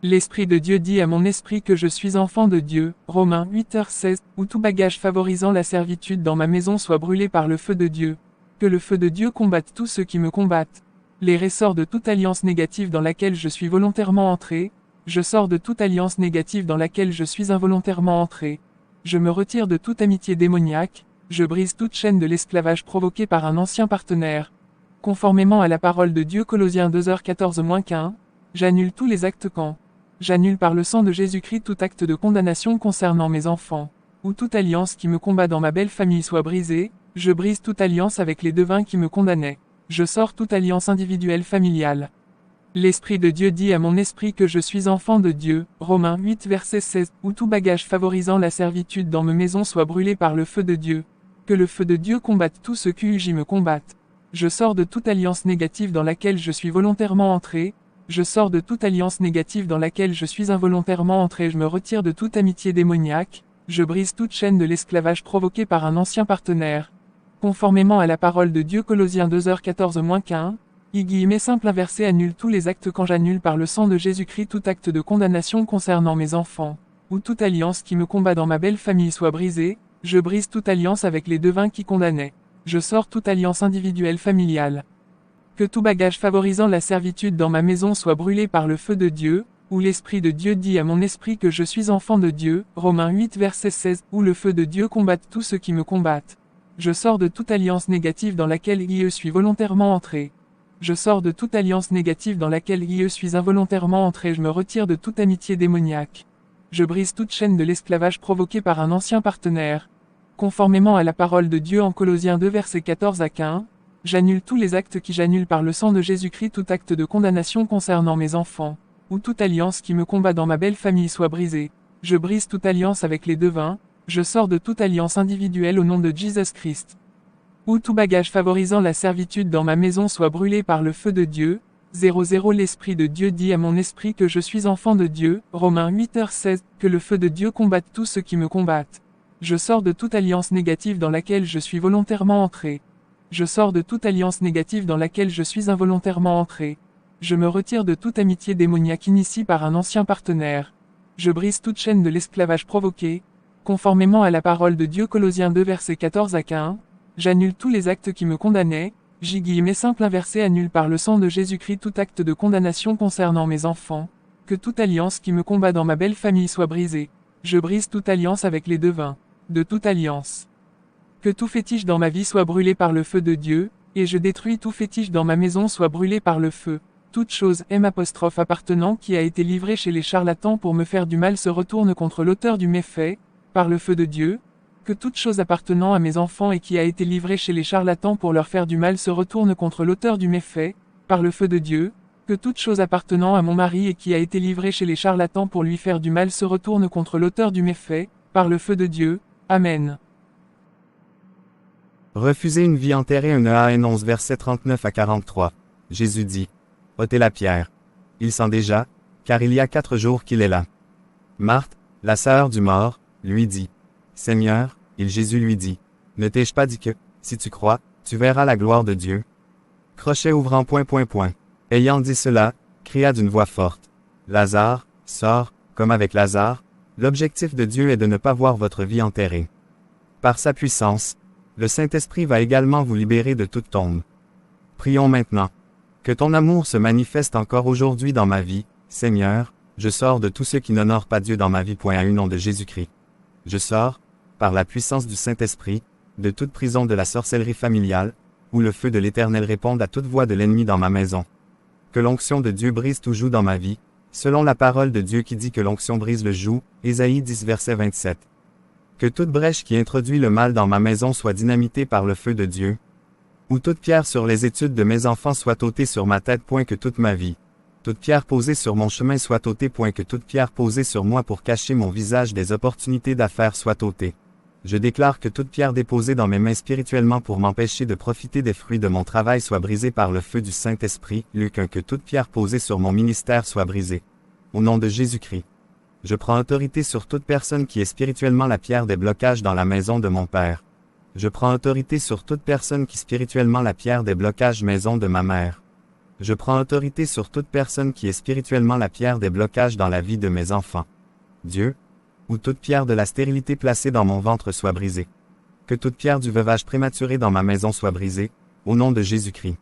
L'Esprit de Dieu dit à mon esprit que je suis enfant de Dieu, Romains 8h16, où tout bagage favorisant la servitude dans ma maison soit brûlé par le feu de Dieu. Que le feu de Dieu combatte tous ceux qui me combattent. Les ressorts de toute alliance négative dans laquelle je suis volontairement entré, je sors de toute alliance négative dans laquelle je suis involontairement entré. Je me retire de toute amitié démoniaque, je brise toute chaîne de l'esclavage provoquée par un ancien partenaire. Conformément à la parole de Dieu Colossiens 2h14-15, j'annule tous les actes quand. J'annule par le sang de Jésus-Christ tout acte de condamnation concernant mes enfants. Où toute alliance qui me combat dans ma belle famille soit brisée, je brise toute alliance avec les devins qui me condamnaient. Je sors toute alliance individuelle familiale. L'Esprit de Dieu dit à mon esprit que je suis enfant de Dieu, Romains 8 verset 16, où tout bagage favorisant la servitude dans mes maisons soit brûlé par le feu de Dieu. Que le feu de Dieu combatte tous ceux qui me combattent. Je sors de toute alliance négative dans laquelle je suis volontairement entré, je sors de toute alliance négative dans laquelle je suis involontairement entré, je me retire de toute amitié démoniaque, je brise toute chaîne de l'esclavage provoquée par un ancien partenaire. Conformément à la parole de Dieu Colossiens 2h14-15, simple inversé annule tous les actes quand j'annule par le sang de Jésus-Christ tout acte de condamnation concernant mes enfants. Où toute alliance qui me combat dans ma belle famille soit brisée, je brise toute alliance avec les devins qui condamnaient. Je sors toute alliance individuelle familiale. Que tout bagage favorisant la servitude dans ma maison soit brûlé par le feu de Dieu, où l'Esprit de Dieu dit à mon esprit que je suis enfant de Dieu, Romains 8 verset 16, où le feu de Dieu combatte tous ceux qui me combattent. Je sors de toute alliance négative dans laquelle je suis volontairement entré. Je sors de toute alliance négative dans laquelle je suis involontairement entré, je me retire de toute amitié démoniaque. Je brise toute chaîne de l'esclavage provoquée par un ancien partenaire. Conformément à la parole de Dieu en Colossiens 2 versets 14-15, j'annule tous les actes qui j'annule par le sang de Jésus-Christ tout acte de condamnation concernant mes enfants. Où toute alliance qui me combat dans ma belle famille soit brisée. Je brise toute alliance avec les devins, je sors de toute alliance individuelle au nom de Jésus Christ. Où tout bagage favorisant la servitude dans ma maison soit brûlé par le feu de Dieu. 00 L'Esprit de Dieu dit à mon esprit que je suis enfant de Dieu, Romains 8h16, que le feu de Dieu combatte tous ceux qui me combattent. Je sors de toute alliance négative dans laquelle je suis volontairement entré. Je sors de toute alliance négative dans laquelle je suis involontairement entré. Je me retire de toute amitié démoniaque initiée par un ancien partenaire. Je brise toute chaîne de l'esclavage provoqué. Conformément à la parole de Dieu Colossiens 2 versets 14-15, j'annule tous les actes qui me condamnaient. Simple inversé annule par le sang de Jésus-Christ tout acte de condamnation concernant mes enfants. Que toute alliance qui me combat dans ma belle famille soit brisée. Je brise toute alliance avec les devins. De toute alliance. Que tout fétiche dans ma vie soit brûlé par le feu de Dieu, et je détruis tout fétiche dans ma maison soit brûlé par le feu. Toute chose appartenant qui a été livrée chez les charlatans pour me faire du mal se retourne contre l'auteur du méfait, par le feu de Dieu. Que toute chose appartenant à mes enfants et qui a été livrée chez les charlatans pour leur faire du mal se retourne contre l'auteur du méfait, par le feu de Dieu. Que toute chose appartenant à mon mari et qui a été livrée chez les charlatans pour lui faire du mal se retourne contre l'auteur du méfait, par le feu de Dieu. Amen. Refuser une vie enterrée 1 11 versets 39-43. Jésus dit. Ôtez la pierre. Il sent déjà, car il y a 4 jours qu'il est là. Marthe, la sœur du mort, lui dit. Seigneur, Jésus lui dit. Ne t'ai-je pas dit que, si tu crois, tu verras la gloire de Dieu? Crochet ouvrant ... Ayant dit cela, cria d'une voix forte. Lazare, sors, comme avec Lazare. L'objectif de Dieu est de ne pas voir votre vie enterrée. Par sa puissance, le Saint-Esprit va également vous libérer de toute tombe. Prions maintenant. Que ton amour se manifeste encore aujourd'hui dans ma vie, Seigneur, je sors de tout ce qui n'honore pas Dieu dans ma vie. Au nom de Jésus-Christ. Je sors, par la puissance du Saint-Esprit, de toute prison de la sorcellerie familiale, où le feu de l'Éternel réponde à toute voix de l'ennemi dans ma maison. Que l'onction de Dieu brise tout joug dans ma vie, selon la parole de Dieu qui dit que l'onction brise le joug, Ésaïe 10 verset 27. Que toute brèche qui introduit le mal dans ma maison soit dynamitée par le feu de Dieu. Ou toute pierre sur les études de mes enfants soit ôtée sur ma tête. Que toute ma vie. Toute pierre posée sur mon chemin soit ôtée. Que toute pierre posée sur moi pour cacher mon visage des opportunités d'affaires soit ôtée. Je déclare que toute pierre déposée dans mes mains spirituellement pour m'empêcher de profiter des fruits de mon travail soit brisée par le feu du Saint-Esprit. Luc 1. Que toute pierre posée sur mon ministère soit brisée. Au nom de Jésus-Christ. Je prends autorité sur toute personne qui est spirituellement la pierre des blocages dans la maison de mon Père. Je prends autorité sur toute personne qui est spirituellement la pierre des blocages maison de ma mère. Je prends autorité sur toute personne qui est spirituellement la pierre des blocages dans la vie de mes enfants. Dieu, ou toute pierre de la stérilité placée dans mon ventre soit brisée. Que toute pierre du veuvage prématuré dans ma maison soit brisée, au nom de Jésus-Christ.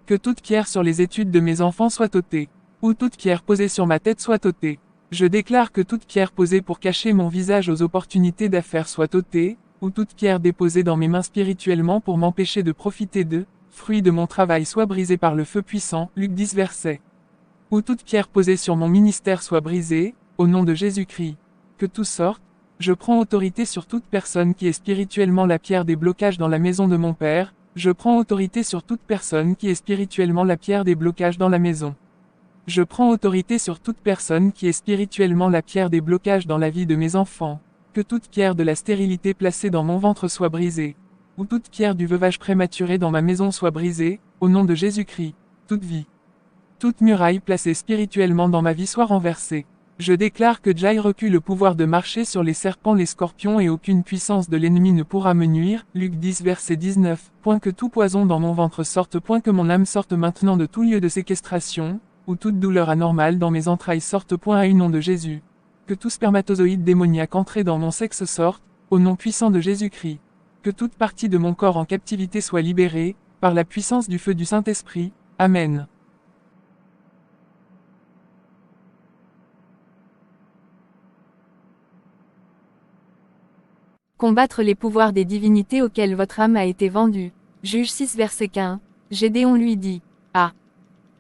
Que toute pierre sur les études de mes enfants soit ôtée, ou toute pierre posée sur ma tête soit ôtée. Je déclare que toute pierre posée pour cacher mon visage aux opportunités d'affaires soit ôtée, ou toute pierre déposée dans mes mains spirituellement pour m'empêcher de profiter de fruits de mon travail soit brisée par le feu puissant. Luc 10 verset. Ou toute pierre posée sur mon ministère soit brisée, au nom de Jésus-Christ. Que tout sorte, je prends autorité sur toute personne qui est spirituellement la pierre des blocages dans la maison de mon Père, je prends autorité sur toute personne qui est spirituellement la pierre des blocages dans la maison. Je prends autorité sur toute personne qui est spirituellement la pierre des blocages dans la vie de mes enfants. Que toute pierre de la stérilité placée dans mon ventre soit brisée. Ou toute pierre du veuvage prématuré dans ma maison soit brisée, au nom de Jésus-Christ. Toute vie. Toute muraille placée spirituellement dans ma vie soit renversée. Je déclare que Jai recule le pouvoir de marcher sur les serpents, les scorpions et aucune puissance de l'ennemi ne pourra me nuire. Luc 10 verset 19. Que tout poison dans mon ventre sorte. Que mon âme sorte maintenant de tout lieu de séquestration, ou toute douleur anormale dans mes entrailles sorte. À un nom de Jésus. Que tout spermatozoïde démoniaque entré dans mon sexe sorte, au nom puissant de Jésus-Christ. Que toute partie de mon corps en captivité soit libérée, par la puissance du feu du Saint-Esprit. Amen. Combattre les pouvoirs des divinités auxquelles votre âme a été vendue. Juge 6 verset 15. Gédéon lui dit. Ah.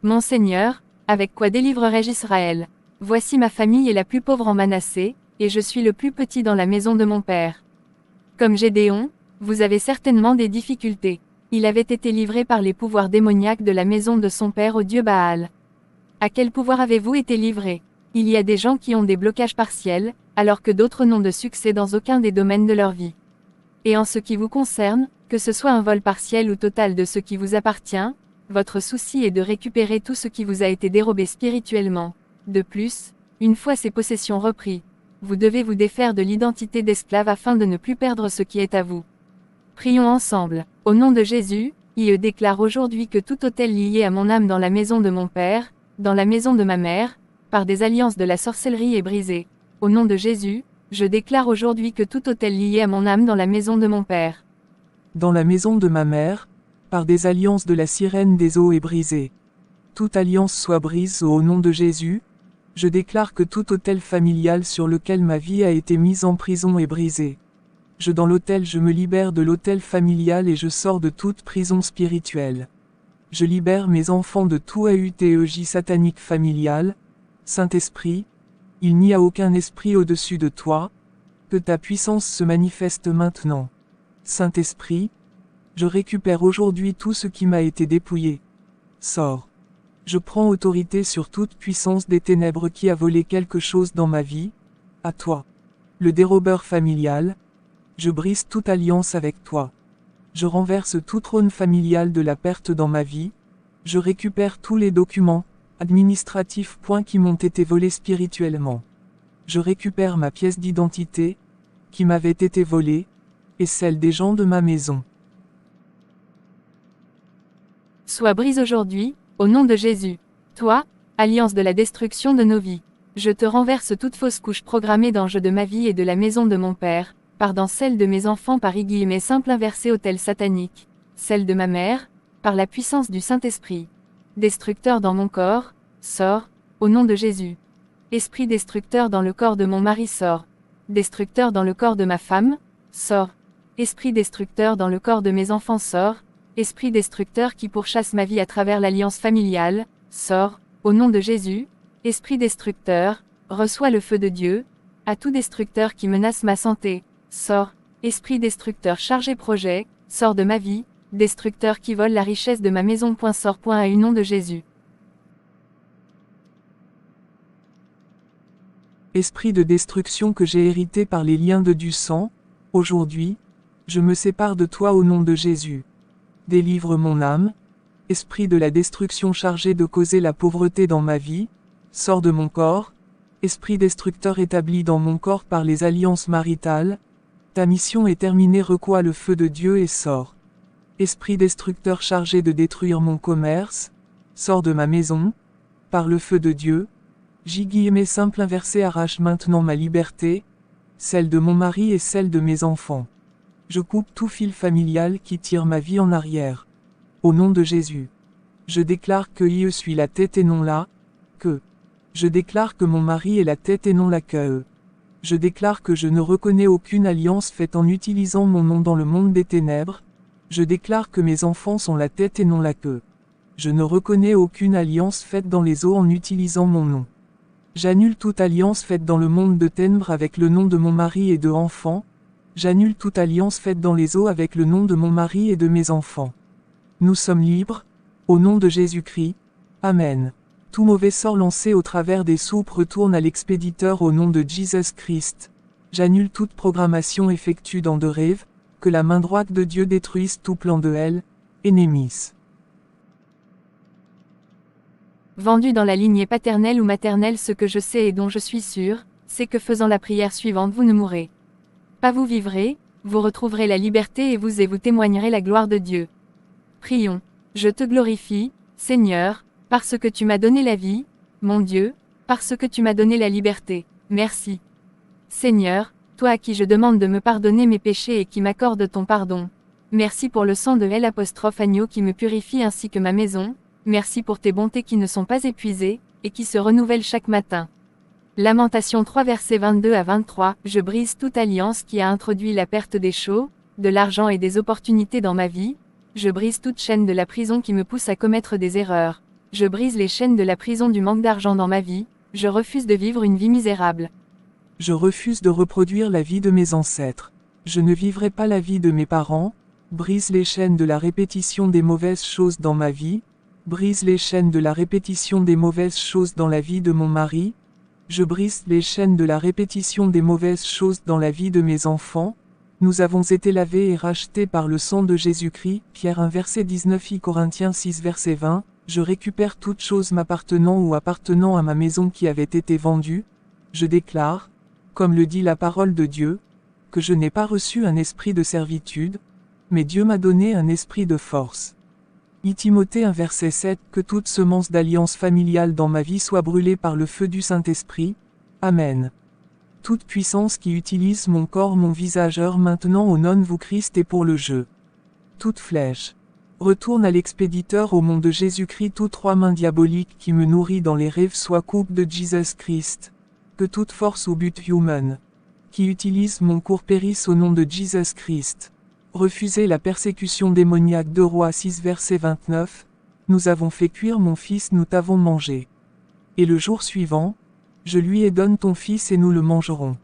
Mon Seigneur, avec quoi délivrerai-je Israël? Voici ma famille est la plus pauvre en Manassé, et je suis le plus petit dans la maison de mon père. Comme Gédéon, vous avez certainement des difficultés. Il avait été livré par les pouvoirs démoniaques de la maison de son père au dieu Baal. À quel pouvoir avez-vous été livré? Il y a des gens qui ont des blocages partiels, alors que d'autres n'ont de succès dans aucun des domaines de leur vie. Et en ce qui vous concerne, que ce soit un vol partiel ou total de ce qui vous appartient, votre souci est de récupérer tout ce qui vous a été dérobé spirituellement. De plus, une fois ces possessions reprises, vous devez vous défaire de l'identité d'esclave afin de ne plus perdre ce qui est à vous. Prions ensemble. Au nom de Jésus, je déclare aujourd'hui que tout autel lié à mon âme dans la maison de mon père, dans la maison de ma mère, par des alliances de la sorcellerie est brisé. Au nom de Jésus, je déclare aujourd'hui que tout autel lié à mon âme dans la maison de mon père, dans la maison de ma mère, par des alliances de la sirène des eaux est brisé. Toute alliance soit brise au nom de Jésus. Je déclare que tout autel familial sur lequel ma vie a été mise en prison est brisé. Dans l'autel je me libère de l'autel familial et je sors de toute prison spirituelle. Je libère mes enfants de tout AUTEJ satanique familial. Saint-Esprit, il n'y a aucun esprit au-dessus de toi. Que ta puissance se manifeste maintenant. Saint-Esprit, je récupère aujourd'hui tout ce qui m'a été dépouillé. Sors. Je prends autorité sur toute puissance des ténèbres qui a volé quelque chose dans ma vie. À toi. Le dérobeur familial. Je brise toute alliance avec toi. Je renverse tout trône familial de la perte dans ma vie. Je récupère tous les documents administratifs qui m'ont été volés spirituellement. Je récupère ma pièce d'identité, qui m'avait été volée, et celle des gens de ma maison. Sois brise aujourd'hui, au nom de Jésus. Toi, alliance de la destruction de nos vies. Je te renverse toute fausse couche programmée d'anges de ma vie et de la maison de mon père, dans celle de mes enfants par mes simple inversé autel satanique, celle de ma mère, par la puissance du Saint-Esprit. Destructeur dans mon corps, sors, au nom de Jésus. Esprit destructeur dans le corps de mon mari sort. Destructeur dans le corps de ma femme, sort. Esprit destructeur dans le corps de mes enfants sort. Esprit destructeur qui pourchasse ma vie à travers l'alliance familiale, sort, au nom de Jésus. Esprit destructeur, reçois le feu de Dieu. À tout destructeur qui menace ma santé, sort. Esprit destructeur chargé projet, sors de ma vie, destructeur qui vole la richesse de ma maison. Sors. À au nom de Jésus. Esprit de destruction que j'ai hérité par les liens de du sang, aujourd'hui, je me sépare de toi au nom de Jésus. Délivre mon âme. Esprit de la destruction chargé de causer la pauvreté dans ma vie, sors de mon corps. Esprit destructeur établi dans mon corps par les alliances maritales, ta mission est terminée. Recois le feu de Dieu et sors. Esprit destructeur chargé de détruire mon commerce, sors de ma maison, par le feu de Dieu. J. Simple inversé arrache maintenant ma liberté, celle de mon mari et celle de mes enfants. Je coupe tout fil familial qui tire ma vie en arrière. Au nom de Jésus. Je déclare que je suis la tête et non la queue. Je déclare que mon mari est la tête et non la queue. Je déclare que je ne reconnais aucune alliance faite en utilisant mon nom dans le monde des ténèbres. Je déclare que mes enfants sont la tête et non la queue. Je ne reconnais aucune alliance faite dans les eaux en utilisant mon nom. J'annule toute alliance faite dans le monde de ténèbres avec le nom de mon mari et de enfants. J'annule toute alliance faite dans les eaux avec le nom de mon mari et de mes enfants. Nous sommes libres, au nom de Jésus-Christ. Amen. Tout mauvais sort lancé au travers des soupes retourne à l'expéditeur au nom de Jesus Christ. J'annule toute programmation effectuée dans de rêves, que la main droite de Dieu détruise tout plan de hell, ennemis. Vendu dans la lignée paternelle ou maternelle, ce que je sais et dont je suis sûr, c'est que faisant la prière suivante vous ne mourrez pas, vous vivrez, vous retrouverez la liberté et vous témoignerez la gloire de Dieu. Prions. Je te glorifie, Seigneur, parce que tu m'as donné la vie, mon Dieu, parce que tu m'as donné la liberté. Merci. Seigneur, toi à qui je demande de me pardonner mes péchés et qui m'accorde ton pardon. Merci pour le sang de L'(agneau) qui me purifie ainsi que ma maison. Merci pour tes bontés qui ne sont pas épuisées, et qui se renouvellent chaque matin. Lamentation 3 versets 22 à 23. Je brise toute alliance qui a introduit la perte des choses, de l'argent et des opportunités dans ma vie. Je brise toute chaîne de la prison qui me pousse à commettre des erreurs. Je brise les chaînes de la prison du manque d'argent dans ma vie. Je refuse de vivre une vie misérable. Je refuse de reproduire la vie de mes ancêtres. Je ne vivrai pas la vie de mes parents. Brise les chaînes de la répétition des mauvaises choses dans ma vie. Brise les chaînes de la répétition des mauvaises choses dans la vie de mon mari. Je brise les chaînes de la répétition des mauvaises choses dans la vie de mes enfants. Nous avons été lavés et rachetés par le sang de Jésus-Christ. Pierre 1 verset 19 I Corinthiens 6 verset 20. Je récupère toute chose m'appartenant ou appartenant à ma maison qui avait été vendue. Je déclare, comme le dit la parole de Dieu, que je n'ai pas reçu un esprit de servitude, mais Dieu m'a donné un esprit de force. Timothée 1 verset 7. Que toute semence d'alliance familiale dans ma vie soit brûlée par le feu du Saint-Esprit. Amen. Toute puissance qui utilise mon corps, mon visage maintenant au nom de Christ et pour le jeu. Toute flèche retourne à l'expéditeur au nom de Jésus-Christ. Toutes trois mains diaboliques qui me nourrit dans les rêves soient coupes de Jesus Christ. Que toute force ou but humain qui utilise mon cours périsse au nom de Jesus Christ. Refusez la persécution démoniaque. 2 Rois 6 verset 29. Nous avons fait cuire mon fils, nous t'avons mangé. Et le jour suivant, je lui ai donné ton fils et nous le mangerons.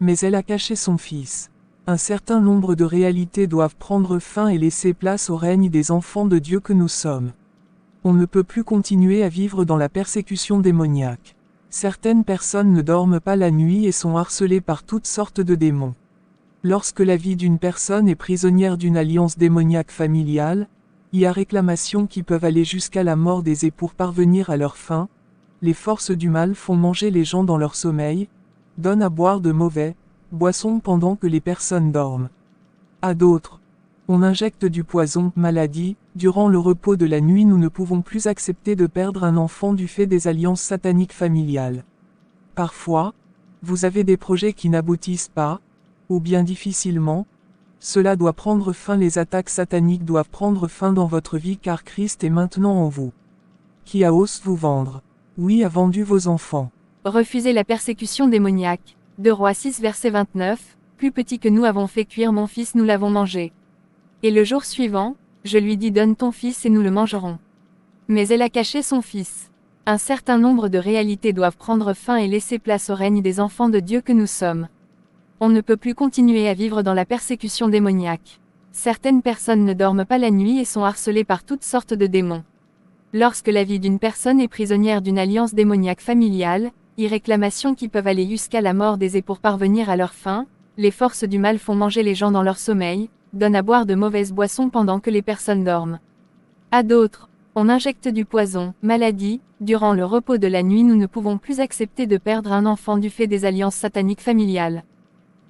Mais elle a caché son fils. Un certain nombre de réalités doivent prendre fin et laisser place au règne des enfants de Dieu que nous sommes. On ne peut plus continuer à vivre dans la persécution démoniaque. Certaines personnes ne dorment pas la nuit et sont harcelées par toutes sortes de démons. Lorsque la vie d'une personne est prisonnière d'une alliance démoniaque familiale, il y a réclamations qui peuvent aller jusqu'à la mort des époux pour parvenir à leur fin. Les forces du mal font manger les gens dans leur sommeil, donnent à boire de mauvais boissons pendant que les personnes dorment. À d'autres, on injecte du poison, maladie. Durant le repos de la nuit, nous ne pouvons plus accepter de perdre un enfant du fait des alliances sataniques familiales. Parfois, vous avez des projets qui n'aboutissent pas, ou bien difficilement. Cela doit prendre fin. Les attaques sataniques doivent prendre fin dans votre vie car Christ est maintenant en vous. Qui a osé vous vendre? Oui, a vendu vos enfants. Refusez la persécution démoniaque. 2 Rois 6 verset 29. Plus petit que nous avons fait cuire mon fils, nous l'avons mangé. Et le jour suivant, je lui dis donne ton fils et nous le mangerons. Mais elle a caché son fils. Un certain nombre de réalités doivent prendre fin et laisser place au règne des enfants de Dieu que nous sommes. On ne peut plus continuer à vivre dans la persécution démoniaque. Certaines personnes ne dorment pas la nuit et sont harcelées par toutes sortes de démons. Lorsque la vie d'une personne est prisonnière d'une alliance démoniaque familiale, réclamations qui peuvent aller jusqu'à la mort des et pour parvenir à leur fin, les forces du mal font manger les gens dans leur sommeil, donnent à boire de mauvaises boissons pendant que les personnes dorment. À d'autres, on injecte du poison, maladie, durant le repos de la nuit nous ne pouvons plus accepter de perdre un enfant du fait des alliances sataniques familiales.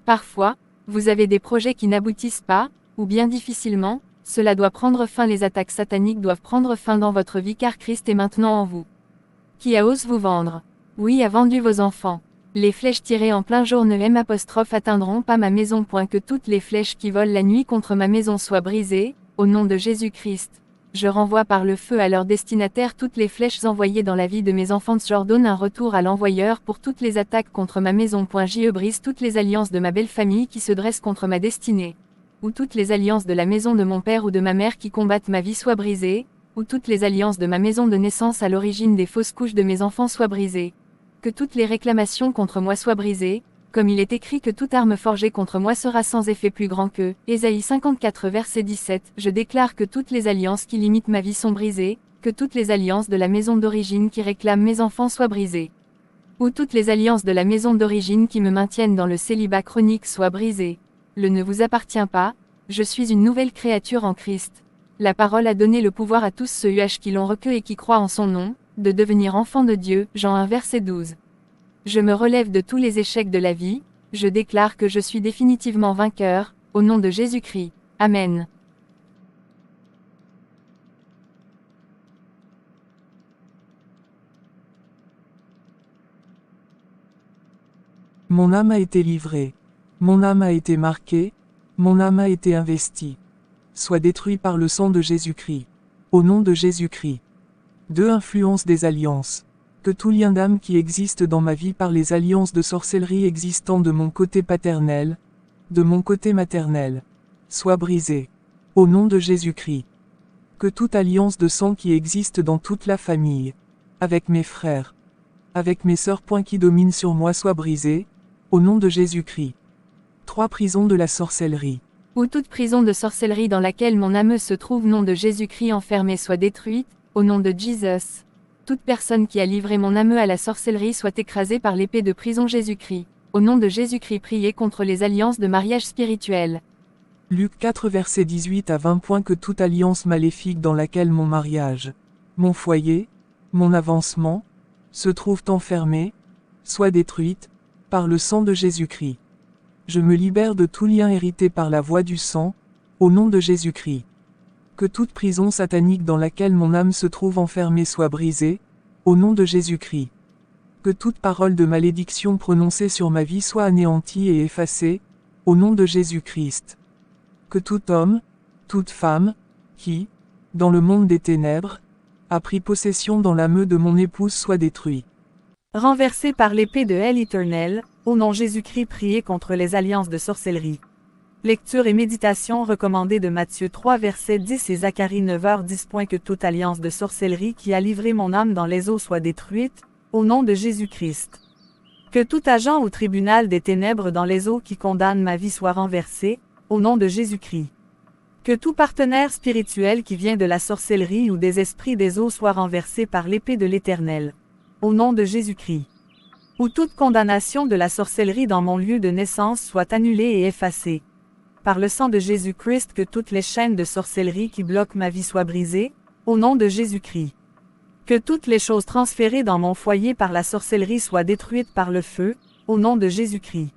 Parfois, vous avez des projets qui n'aboutissent pas, ou bien difficilement, cela doit prendre fin, les attaques sataniques doivent prendre fin dans votre vie car Christ est maintenant en vous. Qui a osé vous vendre? Oui, a vendu vos enfants. Les flèches tirées en plein jour ne atteindront pas ma maison. Que toutes les flèches qui volent la nuit contre ma maison soient brisées, au nom de Jésus-Christ. Je renvoie par le feu à leur destinataire toutes les flèches envoyées dans la vie de mes enfants. J'ordonne un retour à l'envoyeur pour toutes les attaques contre ma maison. Je brise toutes les alliances de ma belle famille qui se dressent contre ma destinée. Ou toutes les alliances de la maison de mon père ou de ma mère qui combattent ma vie soient brisées, ou toutes les alliances de ma maison de naissance à l'origine des fausses couches de mes enfants soient brisées. Que toutes les réclamations contre moi soient brisées, comme il est écrit que toute arme forgée contre moi sera sans effet plus grand que. Ésaïe 54 verset 17. Je déclare que toutes les alliances qui limitent ma vie sont brisées, que toutes les alliances de la maison d'origine qui réclament mes enfants soient brisées. Ou toutes les alliances de la maison d'origine qui me maintiennent dans le célibat chronique soient brisées. Le ne vous appartient pas, je suis une nouvelle créature en Christ. La parole a donné le pouvoir à tous ceux qui l'ont recueilli et qui croient en son nom, de devenir enfants de Dieu. Jean 1 verset 12. Je me relève de tous les échecs de la vie, je déclare que je suis définitivement vainqueur, au nom de Jésus-Christ. Amen. Mon âme a été livrée. Mon âme a été marquée. Mon âme a été investie. Soit détruit par le sang de Jésus-Christ. Au nom de Jésus-Christ. 2. Influence des alliances. Que tout lien d'âme qui existe dans ma vie par les alliances de sorcellerie existant de mon côté paternel, de mon côté maternel, soit brisé. Au nom de Jésus-Christ. Que toute alliance de sang qui existe dans toute la famille, avec mes frères, avec mes sœurs, qui domine sur moi soit brisée, au nom de Jésus-Christ. 3. Prison de la sorcellerie. Ou toute prison de sorcellerie dans laquelle mon âme se trouve, nom de Jésus-Christ enfermée soit détruite, au nom de Jesus. Toute personne qui a livré mon âme à la sorcellerie soit écrasée par l'épée de prison Jésus-Christ. Au nom de Jésus-Christ, priez contre les alliances de mariage spirituel. Luc 4 versets 18 à 20. Que toute alliance maléfique dans laquelle mon mariage, mon foyer, mon avancement, se trouvent enfermés, soit détruite, par le sang de Jésus-Christ. Je me libère de tout lien hérité par la voie du sang, au nom de Jésus-Christ. Que toute prison satanique dans laquelle mon âme se trouve enfermée soit brisée, au nom de Jésus-Christ. Que toute parole de malédiction prononcée sur ma vie soit anéantie et effacée, au nom de Jésus-Christ. Que tout homme, toute femme, qui, dans le monde des ténèbres, a pris possession dans l'âme de mon épouse soit détruit. Renversé par l'épée de hell éternelle, au nom Jésus-Christ, priez contre les alliances de sorcellerie. Lecture et méditation recommandée de Matthieu 3 verset 10 et Zacharie 9h10. Que toute alliance de sorcellerie qui a livré mon âme dans les eaux soit détruite, au nom de Jésus-Christ. Que tout agent au tribunal des ténèbres dans les eaux qui condamne ma vie soit renversé, au nom de Jésus-Christ. Que tout partenaire spirituel qui vient de la sorcellerie ou des esprits des eaux soit renversé par l'épée de l'Éternel, au nom de Jésus-Christ. Ou toute condamnation de la sorcellerie dans mon lieu de naissance soit annulée et effacée. Par le sang de Jésus-Christ, que toutes les chaînes de sorcellerie qui bloquent ma vie soient brisées, au nom de Jésus-Christ. Que toutes les choses transférées dans mon foyer par la sorcellerie soient détruites par le feu, au nom de Jésus-Christ.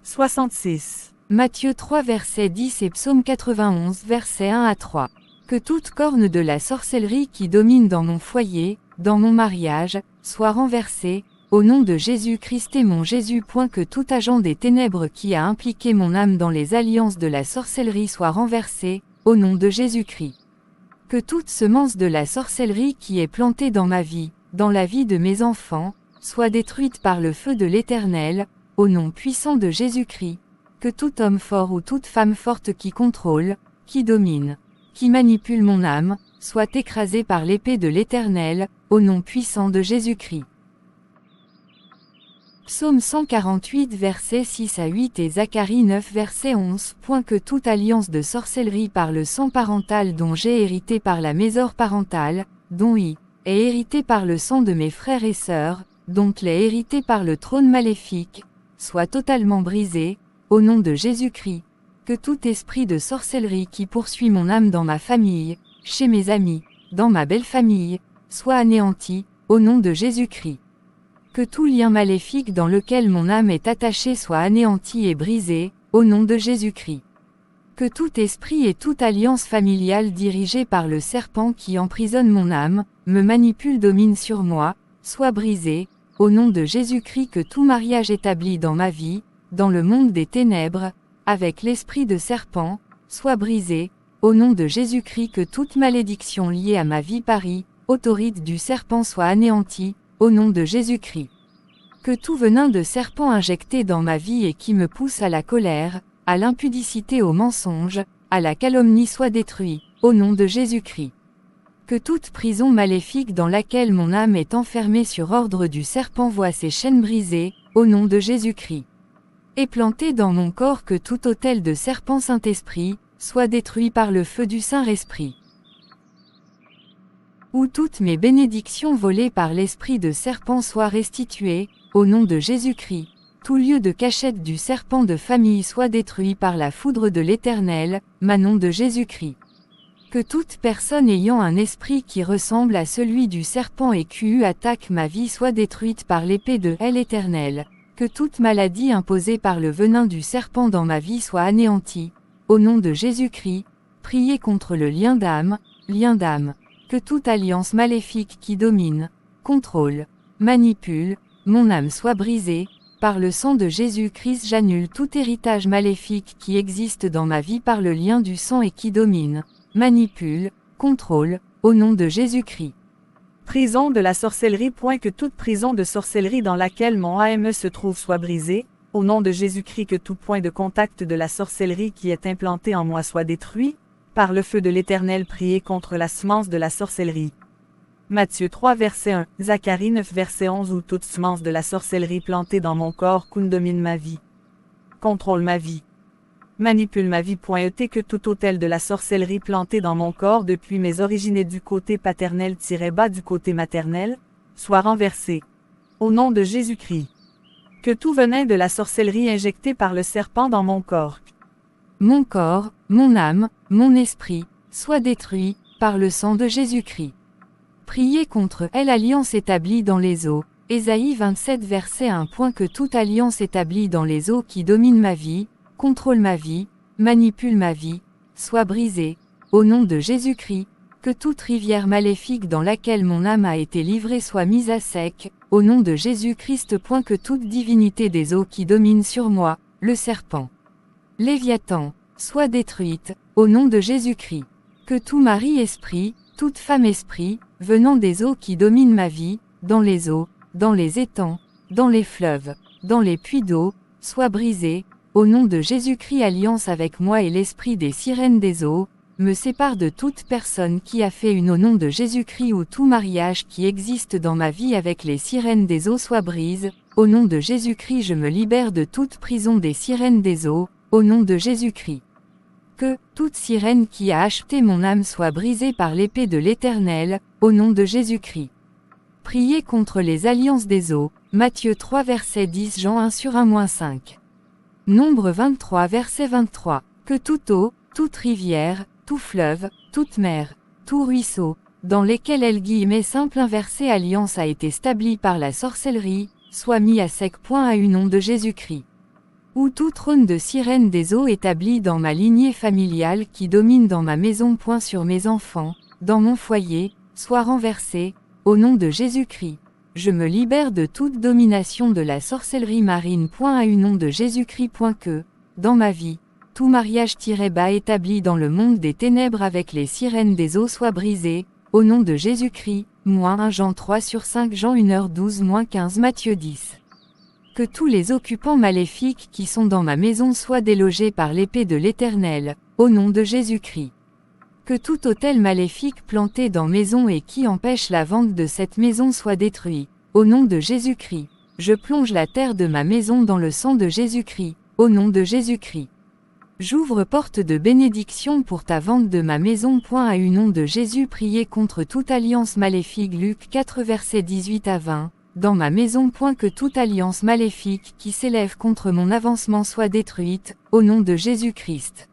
66. Matthieu 3 verset 10 et Psaume 91 verset 1 à 3. Que toute corne de la sorcellerie qui domine dans mon foyer, dans mon mariage, soit renversée, au nom de Jésus-Christ et mon Jésus. Que tout agent des ténèbres qui a impliqué mon âme dans les alliances de la sorcellerie soit renversé, au nom de Jésus-Christ. Que toute semence de la sorcellerie qui est plantée dans ma vie, dans la vie de mes enfants, soit détruite par le feu de l'Éternel, au nom puissant de Jésus-Christ. Que tout homme fort ou toute femme forte qui contrôle, qui domine, qui manipule mon âme, soit écrasé par l'épée de l'Éternel, au nom puissant de Jésus-Christ. Psaume 148 versets 6 à 8 et Zacharie 9 verset 11. Que toute alliance de sorcellerie par le sang parental dont j'ai hérité par la mésor parentale, dont I est hérité par le sang de mes frères et sœurs, dont l'est hérité par le trône maléfique, soit totalement brisé, au nom de Jésus-Christ. Que tout esprit de sorcellerie qui poursuit mon âme dans ma famille, chez mes amis, dans ma belle famille, soit anéanti, au nom de Jésus-Christ. Que tout lien maléfique dans lequel mon âme est attachée soit anéanti et brisé, au nom de Jésus-Christ. Que tout esprit et toute alliance familiale dirigée par le serpent qui emprisonne mon âme, me manipule domine sur moi, soit brisé, au nom de Jésus-Christ. Que tout mariage établi dans ma vie, dans le monde des ténèbres, avec l'esprit de serpent, soit brisé, au nom de Jésus-Christ. Que toute malédiction liée à ma vie Paris, autorité du serpent soit anéantie, au nom de Jésus-Christ. Que tout venin de serpent injecté dans ma vie et qui me pousse à la colère, à l'impudicité, au mensonge, à la calomnie soit détruit, au nom de Jésus-Christ. Que toute prison maléfique dans laquelle mon âme est enfermée sur ordre du serpent voie ses chaînes brisées, au nom de Jésus-Christ. Et planté dans mon corps que tout autel de serpent Saint-Esprit, soit détruit par le feu du Saint-Esprit. Où toutes mes bénédictions volées par l'esprit de serpent soient restituées, au nom de Jésus-Christ. Tout lieu de cachette du serpent de famille soit détruit par la foudre de l'Éternel, nom de Jésus-Christ. Que toute personne ayant un esprit qui ressemble à celui du serpent et qui attaque ma vie soit détruite par l'épée de l'Éternel. Que toute maladie imposée par le venin du serpent dans ma vie soit anéantie, au nom de Jésus-Christ. Priez contre le lien d'âme. Que toute alliance maléfique qui domine, contrôle, manipule, mon âme soit brisée. Par le sang de Jésus-Christ j'annule tout héritage maléfique qui existe dans ma vie par le lien du sang et qui domine, manipule, contrôle, au nom de Jésus-Christ. Prison de la sorcellerie. Que toute prison de sorcellerie dans laquelle mon âme se trouve soit brisée, au nom de Jésus-Christ. Que tout point de contact de la sorcellerie qui est implanté en moi soit détruit, par le feu de l'Éternel. Priez contre la semence de la sorcellerie. Matthieu 3 verset 1, Zacharie 9 verset 11. Où toute semence de la sorcellerie plantée dans mon corps domine ma vie, contrôle ma vie, manipule ma vie. Que tout autel de la sorcellerie planté dans mon corps depuis mes origines et du côté paternel-bas du côté maternel, soit renversé, au nom de Jésus-Christ. Que tout venin de la sorcellerie injecté par le serpent dans mon corps, mon âme, mon esprit, soit détruit, par le sang de Jésus-Christ. Priez contre l'alliance établie dans les eaux. Ésaïe 27 verset 1. Que toute alliance établie dans les eaux qui domine ma vie, contrôle ma vie, manipule ma vie, soit brisée, au nom de Jésus-Christ. Que toute rivière maléfique dans laquelle mon âme a été livrée soit mise à sec, au nom de Jésus-Christ. Que toute divinité des eaux qui domine sur moi, le serpent, Léviathan, soit détruite, au nom de Jésus-Christ. Que tout mari esprit, toute femme esprit, venant des eaux qui dominent ma vie, dans les eaux, dans les étangs, dans les fleuves, dans les puits d'eau, soit brisé, au nom de Jésus-Christ. Alliance avec moi et l'esprit des sirènes des eaux, me sépare de toute personne qui a fait une au nom de Jésus-Christ. Ou tout mariage qui existe dans ma vie avec les sirènes des eaux soit brise, au nom de Jésus-Christ. Je me libère de toute prison des sirènes des eaux, au nom de Jésus-Christ. Que toute sirène qui a acheté mon âme soit brisée par l'épée de l'Éternel, au nom de Jésus-Christ. Priez contre les alliances des eaux. Matthieu 3 verset 10, Jean 1 sur 1-5. Nombre 23 verset 23. Que toute eau, toute rivière, tout fleuve, toute mer, tout ruisseau, dans lesquels simple inversé alliance a été établie par la sorcellerie, soit mis à sec. À un nom de Jésus-Christ. Ou tout trône de sirène des eaux établi dans ma lignée familiale qui domine dans ma maison. Sur mes enfants, dans mon foyer, soit renversé, au nom de Jésus-Christ. Je me libère de toute domination de la sorcellerie marine. À un nom de Jésus-Christ. Que, dans ma vie, tout mariage-bas établi dans le monde des ténèbres avec les sirènes des eaux soit brisé, au nom de Jésus-Christ. 1 Jean 3 sur 5, Jean 1h12-15, Matthieu 10. Que tous les occupants maléfiques qui sont dans ma maison soient délogés par l'épée de l'Éternel, au nom de Jésus-Christ. Que tout autel maléfique planté dans maison et qui empêche la vente de cette maison soit détruit, au nom de Jésus-Christ. Je plonge la terre de ma maison dans le sang de Jésus-Christ, au nom de Jésus-Christ. J'ouvre porte de bénédiction pour ta vente de ma maison. À au nom de Jésus, priez contre toute alliance maléfique. Luc 4 versets 18 à 20. Dans ma maison. Que toute alliance maléfique qui s'élève contre mon avancement soit détruite, au nom de Jésus-Christ.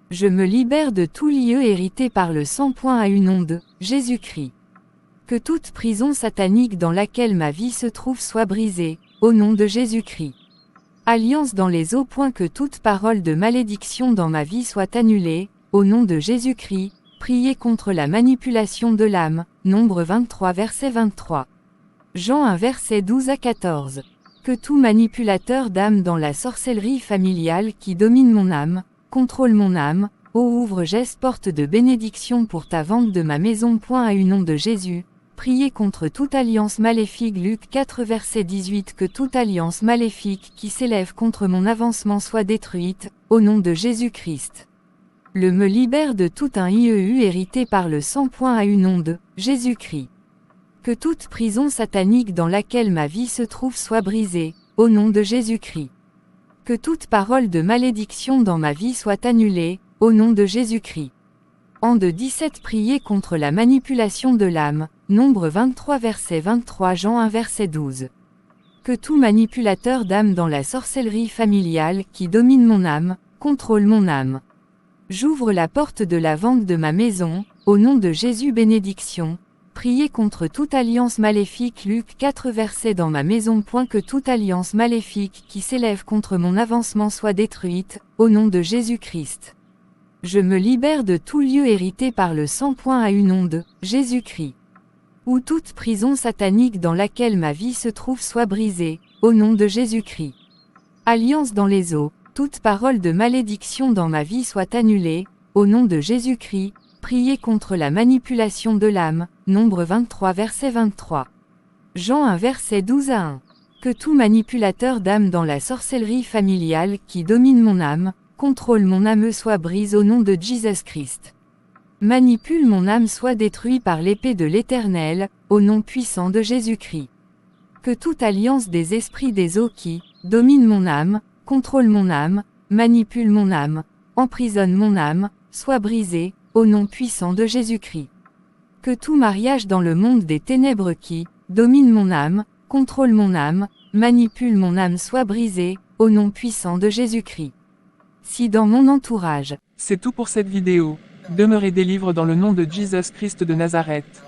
Je me libère de tout lieu hérité par le sang. À au nom de Jésus-Christ. Que toute prison satanique dans laquelle ma vie se trouve soit brisée, au nom de Jésus-Christ. Alliance dans les eaux. Que toute parole de malédiction dans ma vie soit annulée, au nom de Jésus-Christ. Priez contre la manipulation de l'âme. Nombre 23 verset 23. Jean 1 verset 12 à 14. Que tout manipulateur d'âme dans la sorcellerie familiale qui domine mon âme, contrôle mon âme, ouvre geste porte de bénédiction pour ta vente de ma maison. À au nom de Jésus. Priez contre toute alliance maléfique. Luc 4 verset 18. Que toute alliance maléfique qui s'élève contre mon avancement soit détruite, au nom de Jésus-Christ. Le me libère de tout un IEU hérité par le sang. À au nom de Jésus-Christ. Que toute prison satanique dans laquelle ma vie se trouve soit brisée, au nom de Jésus-Christ. Que toute parole de malédiction dans ma vie soit annulée, au nom de Jésus-Christ. En de 17 priez contre la manipulation de l'âme. Nombre 23 verset 23. Jean 1 verset 12. Que tout manipulateur d'âme dans la sorcellerie familiale qui domine mon âme, contrôle mon âme. J'ouvre la porte de la vente de ma maison, au nom de Jésus. Bénédiction. Priez contre toute alliance maléfique. Luc 4 verset dans ma maison. Que toute alliance maléfique qui s'élève contre mon avancement soit détruite, au nom de Jésus-Christ. Je me libère de tout lieu hérité par le sang. À au nom de Jésus-Christ. Où toute prison satanique dans laquelle ma vie se trouve soit brisée, au nom de Jésus-Christ. Alliance dans les eaux, toute parole de malédiction dans ma vie soit annulée, au nom de Jésus-Christ. Priez contre la manipulation de l'âme. Nombre 23 verset 23. Jean 1 verset 12 à 1. Que tout manipulateur d'âme dans la sorcellerie familiale qui domine mon âme, contrôle mon âme soit brise au nom de Jésus-Christ. Manipule mon âme soit détruit par l'épée de l'Éternel, au nom puissant de Jésus-Christ. Que toute alliance des esprits des eaux qui domine mon âme, contrôle mon âme, manipule mon âme, emprisonne mon âme, soit brisée, au nom puissant de Jésus-Christ. Que tout mariage dans le monde des ténèbres qui domine mon âme, contrôle mon âme, manipule mon âme soit brisé, au nom puissant de Jésus-Christ. Si dans mon entourage, C'est tout pour cette vidéo. Demeurez des livres dans le nom de Jésus-Christ de Nazareth.